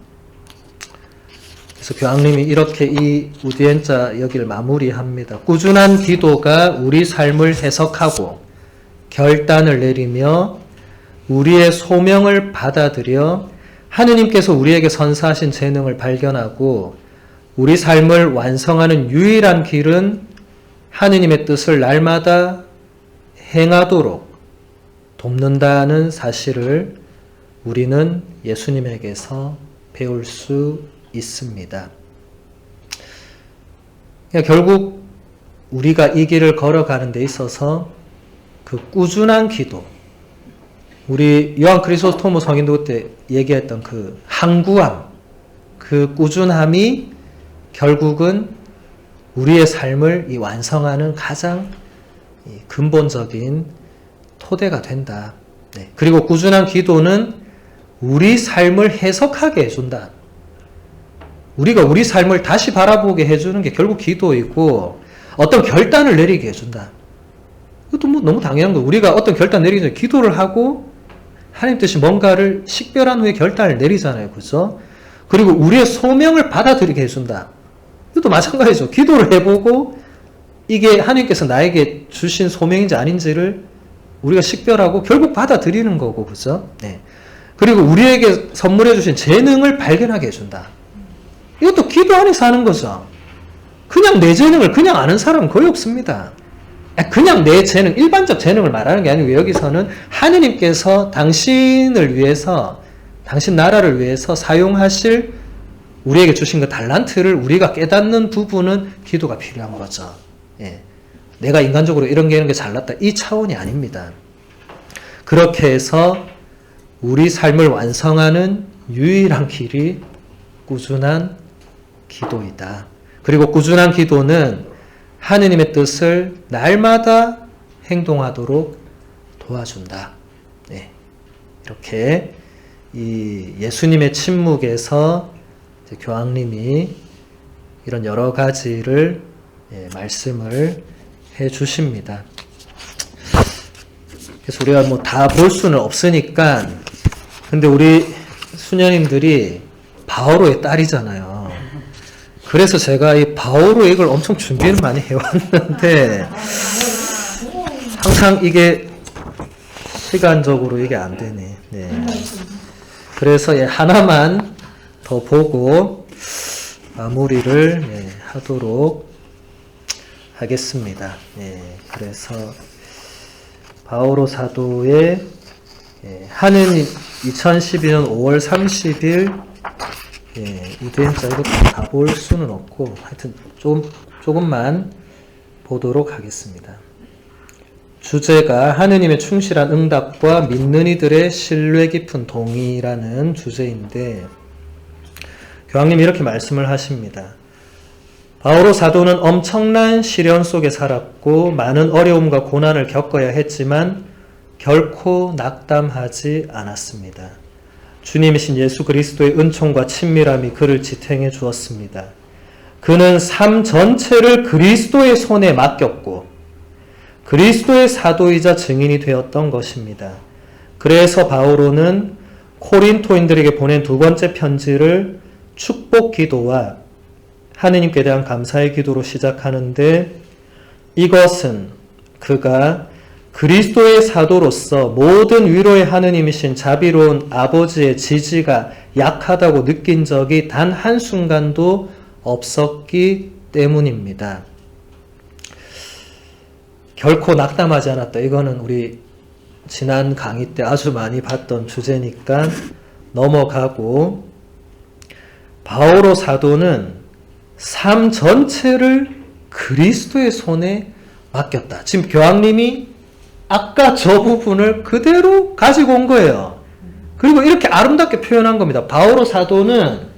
그래서 교황님이 이렇게 이 우디엔자 여기를 마무리합니다. 꾸준한 기도가 우리 삶을 해석하고 결단을 내리며 우리의 소명을 받아들여 하느님께서 우리에게 선사하신 재능을 발견하고 우리 삶을 완성하는 유일한 길은 하느님의 뜻을 날마다 행하도록 돕는다는 사실을 우리는 예수님에게서 배울 수 있습니다. 그러니까 결국 우리가 이 길을 걸어가는 데 있어서 그 꾸준한 기도, 우리 요한 크리소스토모 성인도 그때 얘기했던 그 항구함, 그 꾸준함이 결국은 우리의 삶을 이 완성하는 가장 근본적인 토대가 된다. 네. 그리고 꾸준한 기도는 우리 삶을 해석하게 해준다. 우리가 우리 삶을 다시 바라보게 해주는 게 결국 기도이고 어떤 결단을 내리게 해준다. 이것도 뭐 너무 당연한 거예요. 우리가 어떤 결단 내리기 전에 기도를 하고 하나님 뜻이 뭔가를 식별한 후에 결단을 내리잖아요. 그죠? 그리고 우리의 소명을 받아들이게 해준다. 이것도 마찬가지죠. 기도를 해보고 이게 하나님께서 나에게 주신 소명인지 아닌지를 우리가 식별하고 결국 받아들이는 거고, 그죠? 네. 그리고 우리에게 선물해 주신 재능을 발견하게 해준다. 이것도 기도 안에서 하는 거죠. 그냥 내 재능을 그냥 아는 사람은 거의 없습니다. 그냥 내 재능, 일반적 재능을 말하는 게 아니고 여기서는 하느님께서 당신을 위해서, 당신 나라를 위해서 사용하실 우리에게 주신 그 달란트를 우리가 깨닫는 부분은 기도가 필요한 거죠. 예. 내가 인간적으로 이런 게 잘났다. 이 차원이 아닙니다. 그렇게 해서 우리 삶을 완성하는 유일한 길이 꾸준한 기도이다. 그리고 꾸준한 기도는 하느님의 뜻을 날마다 행동하도록 도와준다. 네. 이렇게 이 예수님의 침묵에서 교황님이 이런 여러 가지를 말씀을 해 주십니다. 그래서 우리가 뭐 다 볼 수는 없으니까, 근데 우리 수녀님들이 바오로의 딸이잖아요. 그래서 제가 이 바오로 이걸 엄청 준비를 많이 해왔는데 항상 이게 시간적으로 이게 안 되네. 네. 그래서 하나만 더 보고 마무리를 하도록 하겠습니다. 그래서 바오로 사도의 하느님 2012년 5월 30일 우디엔자 이것도 다 볼 수는 없고 하여튼 조금만 보도록 하겠습니다. 주제가 하느님의 충실한 응답과 믿는 이들의 신뢰 깊은 동의라는 주제인데 교황님이 이렇게 말씀을 하십니다. 바오로 사도는 엄청난 시련 속에 살았고 많은 어려움과 고난을 겪어야 했지만 결코 낙담하지 않았습니다. 주님이신 예수 그리스도의 은총과 친밀함이 그를 지탱해 주었습니다. 그는 삶 전체를 그리스도의 손에 맡겼고 그리스도의 사도이자 증인이 되었던 것입니다. 그래서 바오로는 코린토인들에게 보낸 두 번째 편지를 축복 기도와 하느님께 대한 감사의 기도로 시작하는데 이것은 그가 그리스도의 사도로서 모든 위로의 하느님이신 자비로운 아버지의 지지가 약하다고 느낀 적이 단 한순간도 없었기 때문입니다. 결코 낙담하지 않았다. 이거는 우리 지난 강의 때 아주 많이 봤던 주제니까 넘어가고 바오로 사도는 삶 전체를 그리스도의 손에 맡겼다. 지금 교황님이 아까 저 부분을 그대로 가지고 온 거예요. 그리고 이렇게 아름답게 표현한 겁니다. 바오로 사도는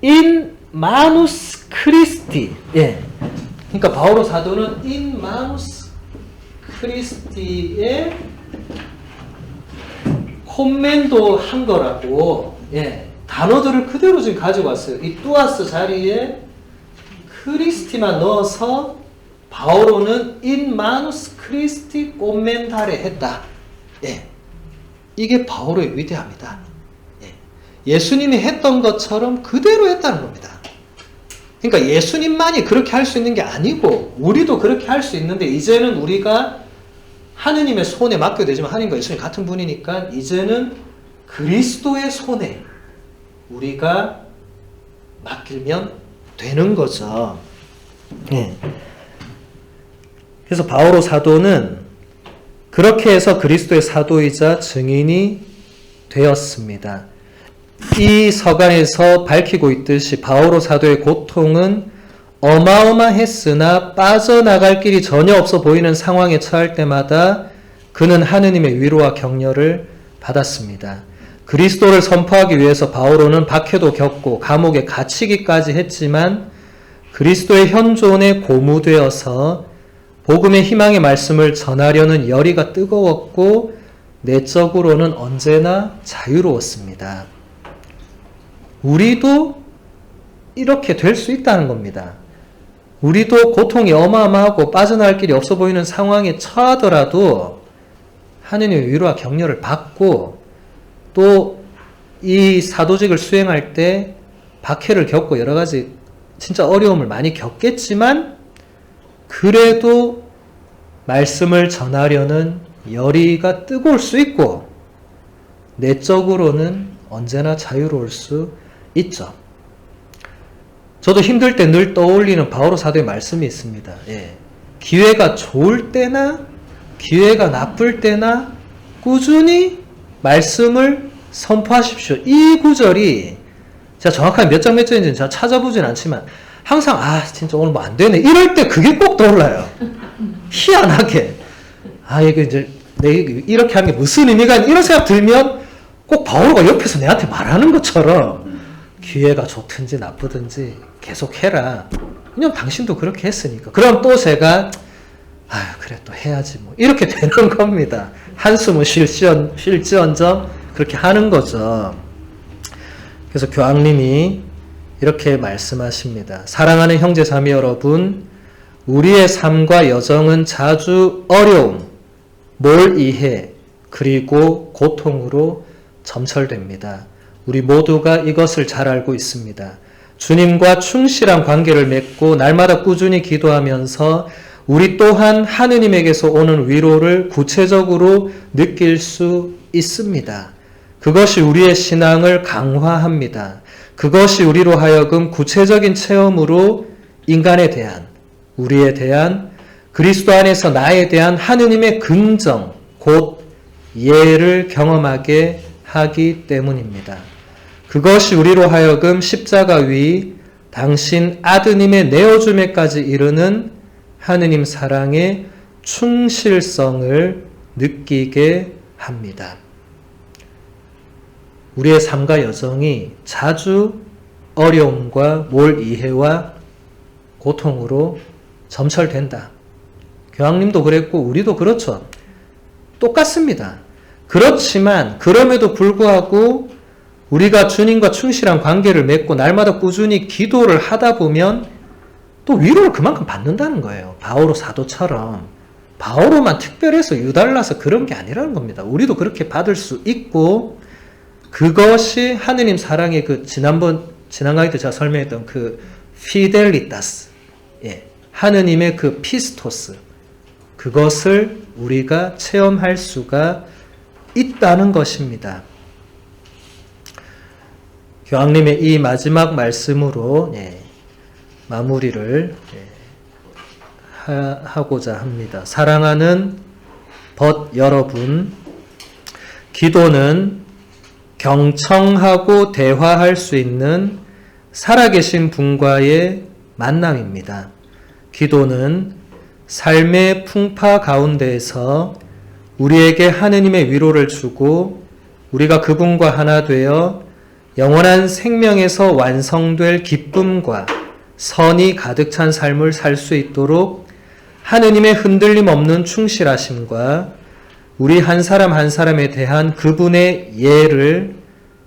in manus Christi. 예. 그러니까 바오로 사도는 in manus Christi에 콤멘도 한 거라고. 예. 단어들을 그대로 지금 가지고 왔어요. 이 뚜아스 자리에 크리스티만 넣어서 바오로는 in manus Christi commendare 했다. 예. 이게 바오로의 위대함이다. 예. 예수님이 했던 것처럼 그대로 했다는 겁니다. 그러니까 예수님만이 그렇게 할 수 있는 게 아니고 우리도 그렇게 할 수 있는데 이제는 우리가 하느님의 손에 맡겨야 되지만 하느님과 예수님 같은 분이니까 이제는 그리스도의 손에 우리가 맡기면 되는 거죠. 예. 그래서 바오로 사도는 그렇게 해서 그리스도의 사도이자 증인이 되었습니다. 이 서간에서 밝히고 있듯이 바오로 사도의 고통은 어마어마했으나 빠져나갈 길이 전혀 없어 보이는 상황에 처할 때마다 그는 하느님의 위로와 격려를 받았습니다. 그리스도를 선포하기 위해서 바오로는 박해도 겪고 감옥에 갇히기까지 했지만 그리스도의 현존에 고무되어서 복음의 희망의 말씀을 전하려는 열의가 뜨거웠고 내적으로는 언제나 자유로웠습니다. 우리도 이렇게 될 수 있다는 겁니다. 우리도 고통이 어마어마하고 빠져나갈 길이 없어 보이는 상황에 처하더라도 하느님의 위로와 격려를 받고 또 이 사도직을 수행할 때 박해를 겪고 여러 가지 진짜 어려움을 많이 겪겠지만 그래도 말씀을 전하려는 열의가 뜨거울 수 있고 내적으로는 언제나 자유로울 수 있죠. 저도 힘들 때 늘 떠올리는 바오로 사도의 말씀이 있습니다. 예. 기회가 좋을 때나 기회가 나쁠 때나 꾸준히 말씀을 선포하십시오. 이 구절이 제가 정확하게 몇 장 몇 절인지는 제가 찾아보진 않지만 항상 진짜 오늘 뭐 안 되네 이럴 때 그게 꼭 떠올라요. 희한하게 이게 이제 이렇게 하는 게 무슨 의미가 있나 이런 생각 들면 꼭 바오로가 옆에서 내한테 말하는 것처럼 기회가 좋든지 나쁘든지 계속 해라. 왜냐면 당신도 그렇게 했으니까. 그럼 또 제가 그래 또 해야지 뭐 이렇게 되는 겁니다. 한숨은 쉴지언정 그렇게 하는 거죠. 그래서 교황님이 이렇게 말씀하십니다. 사랑하는 형제자매 여러분, 우리의 삶과 여정은 자주 어려움, 몰이해, 그리고 고통으로 점철됩니다. 우리 모두가 이것을 잘 알고 있습니다. 주님과 충실한 관계를 맺고 날마다 꾸준히 기도하면서 우리 또한 하느님에게서 오는 위로를 구체적으로 느낄 수 있습니다. 그것이 우리의 신앙을 강화합니다. 그것이 우리로 하여금 구체적인 체험으로 인간에 대한, 우리에 대한, 그리스도 안에서 나에 대한 하느님의 긍정, 곧 예를 경험하게 하기 때문입니다. 그것이 우리로 하여금 십자가 위 당신 아드님의 내어줌에까지 이르는 하느님 사랑의 충실성을 느끼게 합니다. 우리의 삶과 여정이 자주 어려움과 몰이해와 고통으로 점철된다. 교황님도 그랬고 우리도 그렇죠. 똑같습니다. 그렇지만 그럼에도 불구하고 우리가 주님과 충실한 관계를 맺고 날마다 꾸준히 기도를 하다 보면 또 위로를 그만큼 받는다는 거예요. 바오로 사도처럼. 바오로만 특별해서 유달나서 그런 게 아니라는 겁니다. 우리도 그렇게 받을 수 있고 그것이 하느님 사랑의 지난 강의 때 제가 설명했던 피델리타스, 하느님의 피스토스, 그것을 우리가 체험할 수가 있다는 것입니다. 교황님의 이 마지막 말씀으로 마무리를 하고자 합니다. 사랑하는 벗 여러분, 기도는 경청하고 대화할 수 있는 살아계신 분과의 만남입니다. 기도는 삶의 풍파 가운데에서 우리에게 하느님의 위로를 주고 우리가 그분과 하나 되어 영원한 생명에서 완성될 기쁨과 선이 가득 찬 삶을 살 수 있도록 하느님의 흔들림 없는 충실하심과 우리 한 사람 한 사람에 대한 그분의 예를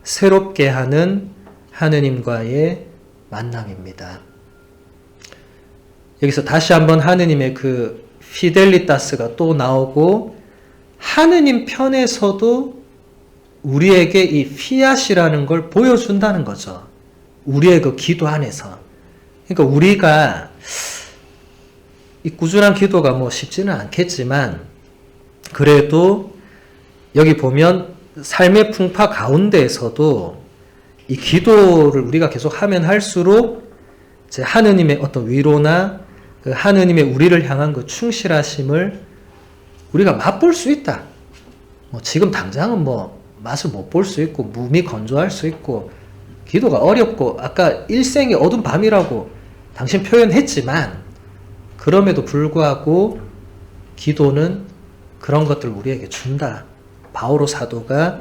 새롭게 하는 하느님과의 만남입니다. 여기서 다시 한번 하느님의 그 피델리타스가 또 나오고 하느님 편에서도 우리에게 이 피앗이라는 걸 보여준다는 거죠. 우리의 그 기도 안에서. 그러니까 우리가 이 꾸준한 기도가 뭐 쉽지는 않겠지만 그래도 여기 보면 삶의 풍파 가운데에서도 이 기도를 우리가 계속 하면 할수록 이제 하느님의 어떤 위로나 그 하느님의 우리를 향한 그 충실하심을 우리가 맛볼 수 있다. 뭐 지금 당장은 뭐 맛을 못 볼 수 있고 몸이 건조할 수 있고 기도가 어렵고 아까 일생의 어두운 밤이라고 당신 표현했지만 그럼에도 불구하고 기도는 그런 것들을 우리에게 준다. 바오로 사도가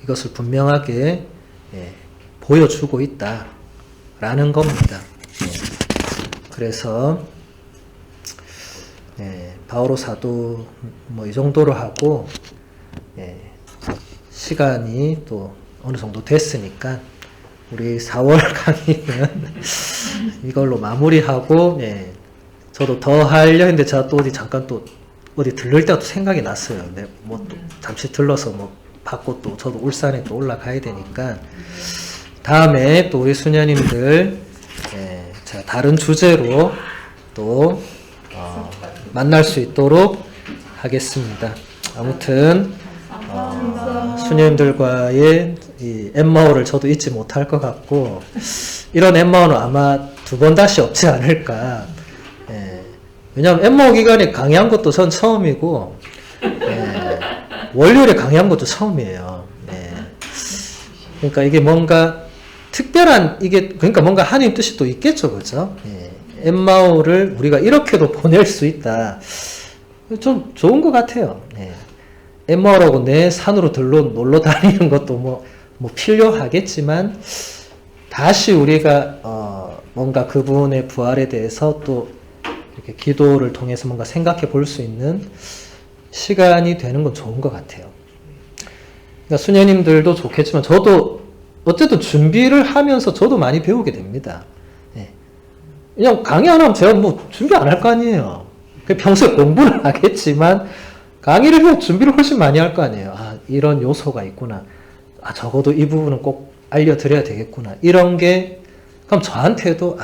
이것을 분명하게 보여주고 있다라는 겁니다. 그래서 바오로 사도 뭐 이 정도로 하고 시간이 또 어느 정도 됐으니까 우리 4월 강의는 이걸로 마무리하고 저도 더 하려 했는데 제가 또 어디 잠깐 또 어디 들를 때가 또 생각이 났어요. 네, 뭐 또 잠시 들러서 뭐 받고 또 저도 울산에 또 올라가야 되니까 다음에 또 우리 수녀님들 제가 다른 주제로 또 만날 수 있도록 하겠습니다. 아무튼 수녀님들과의 이 엠마오를 저도 잊지 못할 것 같고 이런 엠마오는 아마 두 번 다시 없지 않을까. 왜냐하면 엠마오 기간에 강의한 것도 전 처음이고 월요일에 강의한 것도 처음이에요. 그러니까 이게 뭔가 특별한 그러니까 뭔가 하나님 뜻이 또 있겠죠, 그죠? 엠마오를 우리가 이렇게도 보낼 수 있다. 좀 좋은 것 같아요. 엠마오라고 내 산으로 놀러 다니는 것도 뭐 필요하겠지만 다시 우리가 뭔가 그분의 부활에 대해서 또 이렇게 기도를 통해서 뭔가 생각해 볼 수 있는 시간이 되는 건 좋은 것 같아요. 그러니까 수녀님들도 좋겠지만 저도 어쨌든 준비를 하면서 저도 많이 배우게 됩니다. 그냥 강의 안 하면 제가 뭐 준비 안 할 거 아니에요. 평소에 공부를 하겠지만 강의를 해야 준비를 훨씬 많이 할 거 아니에요. 아, 이런 요소가 있구나. 아, 적어도 이 부분은 꼭 알려드려야 되겠구나. 이런 게 그럼 저한테도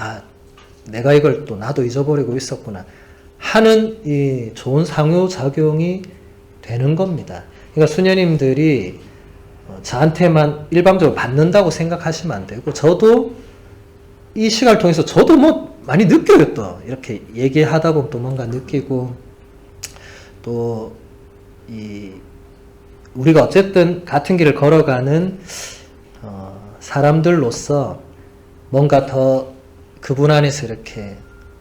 내가 이걸 또 나도 잊어버리고 있었구나 하는 이 좋은 상호작용이 되는 겁니다. 그러니까 수녀님들이 저한테만 일방적으로 받는다고 생각하시면 안 되고 저도 이 시간을 통해서 저도 뭐 많이 느껴요. 또 이렇게 얘기하다 보면 또 뭔가 느끼고 또 우리가 어쨌든 같은 길을 걸어가는 사람들로서 뭔가 더 그분 안에서 이렇게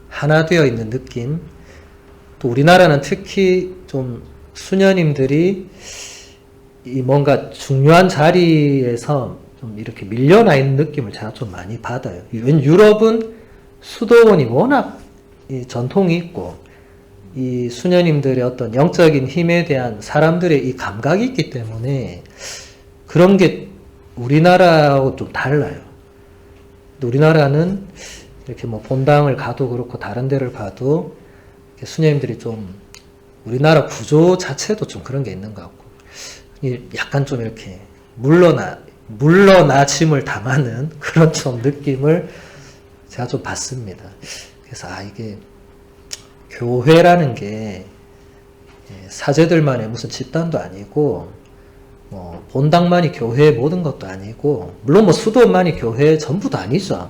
하나 되어 있는 느낌. 또 우리나라는 특히 좀 수녀님들이 이 뭔가 중요한 자리에서 좀 이렇게 밀려나 있는 느낌을 제가 좀 많이 받아요. 유럽은 수도원이 워낙 이 전통이 있고 이 수녀님들의 어떤 영적인 힘에 대한 사람들의 이 감각이 있기 때문에 그런 게 우리나라하고 좀 달라요. 우리나라는 이렇게 뭐 본당을 가도 그렇고 다른 데를 가도 수녀님들이 좀 우리나라 구조 자체도 좀 그런 게 있는 것 같고 약간 좀 이렇게 물러나짐을 당하는 그런 좀 느낌을 제가 좀 받습니다. 그래서 이게 교회라는 게 사제들만의 무슨 집단도 아니고 뭐 본당만이 교회의 모든 것도 아니고 물론 뭐 수도원만이 교회의 전부도 아니죠.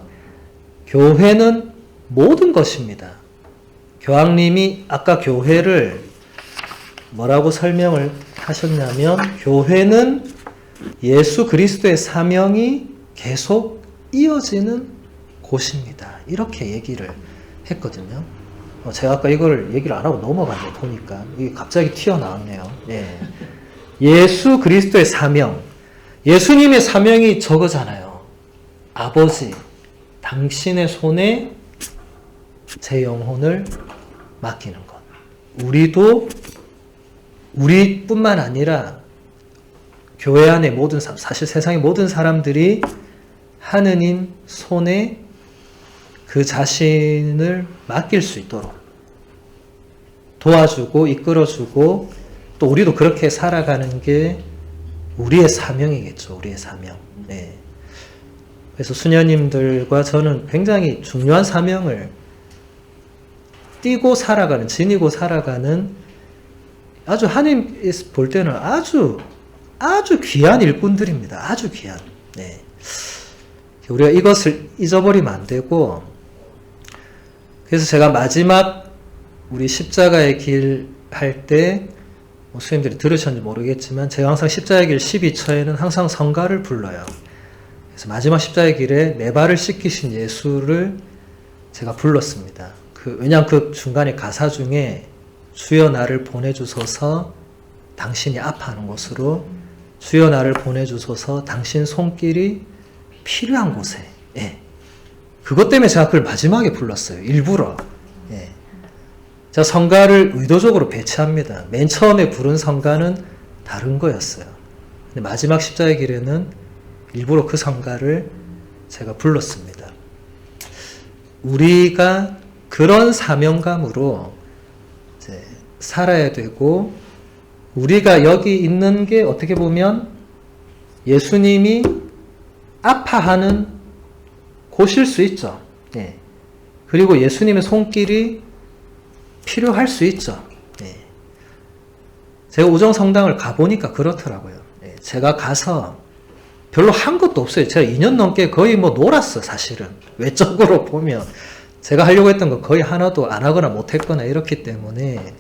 교회는 모든 것입니다. 교황님이 아까 교회를 뭐라고 설명을 하셨냐면 교회는 예수 그리스도의 사명이 계속 이어지는 곳입니다. 이렇게 얘기를 했거든요. 제가 아까 이걸 얘기를 안 하고 넘어갔네 보니까 이게 갑자기 튀어나왔네요. 예수 그리스도의 사명. 예수님의 사명이 저거잖아요. 아버지, 당신의 손에 제 영혼을 맡기는 것. 우리도 우리뿐만 아니라 교회 안의 모든 사람, 사실 세상의 모든 사람들이 하느님 손에 그 자신을 맡길 수 있도록 도와주고 이끌어주고 또 우리도 그렇게 살아가는 게 우리의 사명이겠죠. 우리의 사명. 네. 그래서 수녀님들과 저는 굉장히 중요한 사명을 띠고 살아가는, 지니고 살아가는 아주 하나님 볼 때는 아주 귀한 일꾼들입니다. 아주 귀한. 네. 우리가 이것을 잊어버리면 안 되고, 그래서 제가 마지막 우리 십자가의 길 할 때, 수님들이 들으셨는지 모르겠지만, 제가 항상 십자가의 길 12처에는 항상 성가를 불러요. 그래서 마지막 십자가의 길에 내 발을 씻기신 예수를 제가 불렀습니다. 왜냐하면 그 중간에 가사 중에 주여 나를 보내주소서 당신이 아파하는 곳으로, 주여 나를 보내주소서 당신 손길이 필요한 곳에. 예. 그것 때문에 제가 그걸 마지막에 불렀어요. 일부러. 예. 제가 성가를 의도적으로 배치합니다. 맨 처음에 부른 성가는 다른 거였어요. 근데 마지막 십자가의 길에는 일부러 그 성가를 제가 불렀습니다. 우리가 그런 사명감으로 이제 살아야 되고, 우리가 여기 있는 게 어떻게 보면 예수님이 아파하는 곳일 수 있죠. 예. 그리고 예수님의 손길이 필요할 수 있죠. 예. 제가 우정성당을 가보니까 그렇더라고요. 예. 제가 가서 별로 한 것도 없어요. 제가 2년 넘게 거의 놀았어, 사실은. 외적으로 보면. 제가 하려고 했던 거 거의 하나도 안 하거나 못 했거나 이렇기 때문에.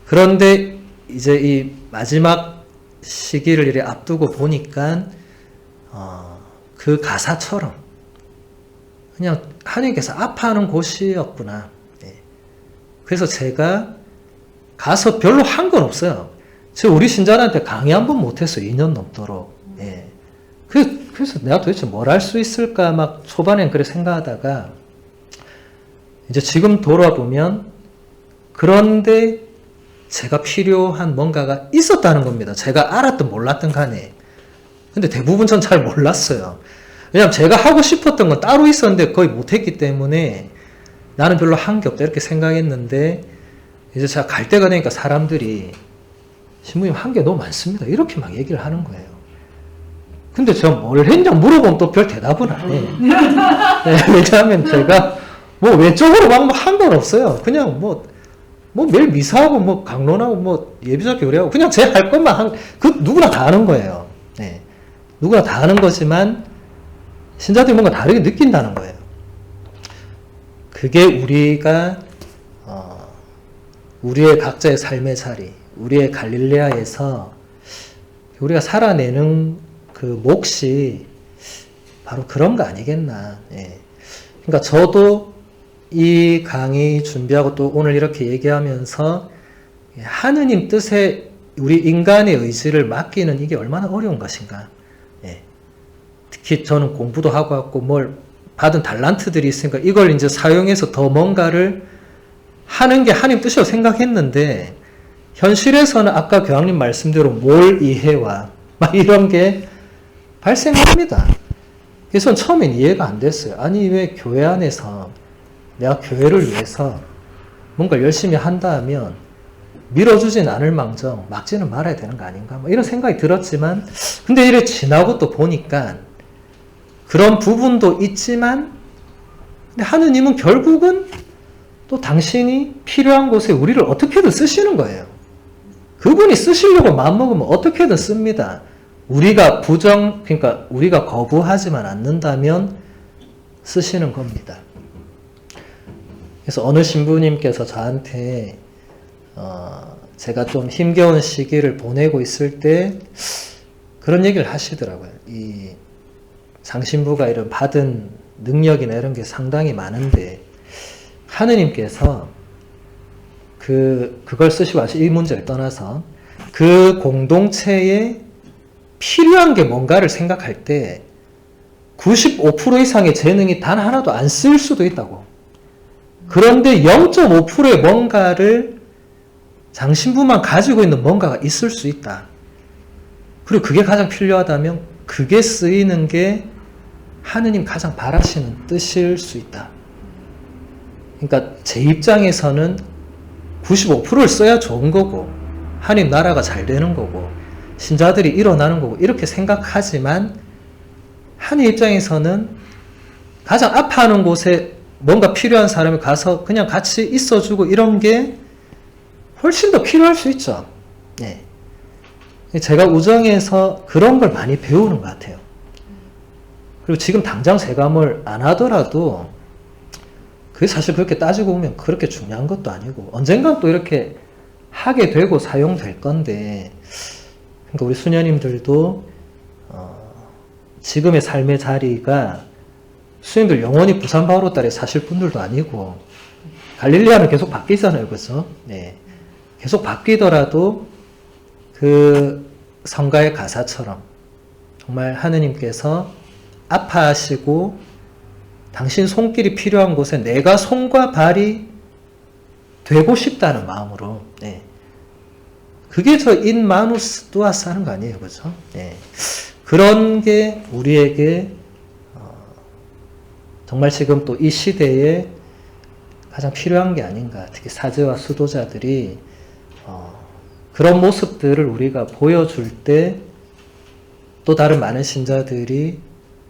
그런데 이제 이 마지막 시기를 이렇게 앞두고 보니까, 그 가사처럼 그냥 하나님께서 아파하는 곳이었구나. 예. 그래서 제가 가서 별로 한 건 없어요. 제가 우리 신자들한테 강의 한 번 못했어요. 2년 넘도록. 예. 그래서 내가 도대체 뭘 할 수 있을까 막 초반엔 그래 생각하다가 이제 지금 돌아보면, 그런데 제가 필요한 뭔가가 있었다는 겁니다. 제가 알았든 몰랐든 간에. 근데 대부분 전 잘 몰랐어요. 왜냐면 제가 하고 싶었던 건 따로 있었는데 거의 못했기 때문에 나는 별로 한 게 없다 이렇게 생각했는데, 이제 제가 갈 때가 되니까 사람들이 신부님 한 게 너무 많습니다 이렇게 막 얘기를 하는 거예요. 근데 제가 뭘 했냐 물어보면 또 별 대답은 안 해. 네, 왜냐하면 제가 외적으로 막 한 건 없어요. 그냥 매일 미사하고 강론하고 예비자 교례하고 그냥 제 할 것만 누구나 다 하는 거예요. 네. 누구나 다 하는 거지만 신자들이 뭔가 다르게 느낀다는 거예요. 그게 우리가 우리의 각자의 삶의 자리, 우리의 갈릴레아에서 우리가 살아내는 그 몫이 바로 그런 거 아니겠나. 예. 그러니까 저도 이 강의 준비하고 또 오늘 이렇게 얘기하면서 하느님 뜻에 우리 인간의 의지를 맡기는 이게 얼마나 어려운 것인가. 예. 특히 저는 공부도 하고 왔고 뭘 받은 달란트들이 있으니까 이걸 이제 사용해서 더 뭔가를 하는 게 하나님 뜻이라고 생각했는데, 현실에서는 아까 교황님 말씀대로 몰 이해와 막 이런 게 발생합니다. 그래서 처음엔 이해가 안 됐어요. 아니 왜 교회 안에서 내가 교회를 위해서 뭔가 열심히 한다 하면 밀어주진 않을 망정 막지는 말아야 되는 거 아닌가 이런 생각이 들었지만, 근데 이래 지나고 또 보니까 그런 부분도 있지만, 근데 하느님은 결국은 또 당신이 필요한 곳에 우리를 어떻게든 쓰시는 거예요. 그분이 쓰시려고 마음먹으면 어떻게든 씁니다. 우리가 그러니까 우리가 거부하지만 않는다면 쓰시는 겁니다. 그래서 어느 신부님께서 저한테 제가 좀 힘겨운 시기를 보내고 있을 때 그런 얘기를 하시더라고요. 이 장신부가 이런 받은 능력이나 이런 게 상당히 많은데 하느님께서 그걸 쓰시고 이 문제를 떠나서 그 공동체에 필요한 게 뭔가를 생각할 때 95% 이상의 재능이 단 하나도 안 쓰일 수도 있다고. 그런데 0.5%의 뭔가를 장신부만 가지고 있는 뭔가가 있을 수 있다. 그리고 그게 가장 필요하다면 그게 쓰이는 게 하느님 가장 바라시는 뜻일 수 있다. 그러니까 제 입장에서는 95%를 써야 좋은 거고 하느님 나라가 잘 되는 거고 신자들이 일어나는 거고 이렇게 생각하지만 하느님 입장에서는 가장 아파하는 곳에 뭔가 필요한 사람이 가서 그냥 같이 있어주고 이런 게 훨씬 더 필요할 수 있죠. 네. 제가 우정에서 그런 걸 많이 배우는 것 같아요. 그리고 지금 당장 제가 뭘 안 하더라도 그게 사실 그렇게 따지고 보면 그렇게 중요한 것도 아니고 언젠간 또 이렇게 하게 되고 사용될 건데 그러니까 우리 수녀님들도 지금의 삶의 자리가 수녀님들 영원히 부산 바오로 딸에 사실 분들도 아니고 갈릴리아는 계속 바뀌잖아요. 그죠? 네. 계속 바뀌더라도 그 성가의 가사처럼 정말 하느님께서 아파하시고 당신 손길이 필요한 곳에 내가 손과 발이 되고 싶다는 마음으로 네. 그게 저 인 마누스 두아스 하는 거 아니에요. 그죠? 네. 그런 게 우리에게 정말 지금 또 이 시대에 가장 필요한 게 아닌가. 특히 사제와 수도자들이 그런 모습들을 우리가 보여줄 때 또 다른 많은 신자들이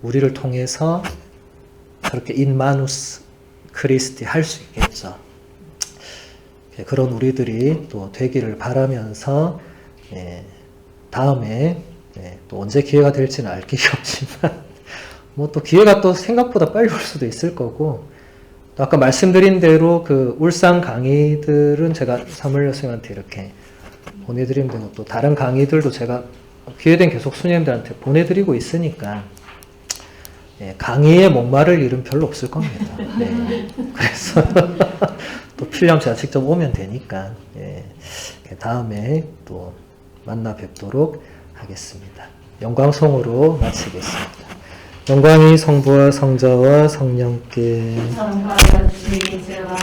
우리를 통해서 그렇게 인 마누스 크리스티 할 수 있겠죠. 그런 우리들이 또 되기를 바라면서 다음에 또 언제 기회가 될지는 알 길이 없지만 뭐 또 기회가 또 생각보다 빨리 올 수도 있을 거고 또 아까 말씀드린 대로 그 울산 강의들은 제가 사무엘 여생한테 이렇게 보내드리면 되고 또 다른 강의들도 제가 기회된 계속 수녀님들한테 보내드리고 있으니까 강의에 목마를 일은 별로 없을 겁니다. 네. 그래서 또 필요하면 제가 직접 오면 되니까 다음에 또 만나 뵙도록 하겠습니다. 영광송으로 마치겠습니다. 영광이 성부와 성자와 성령께 성과와 주의자와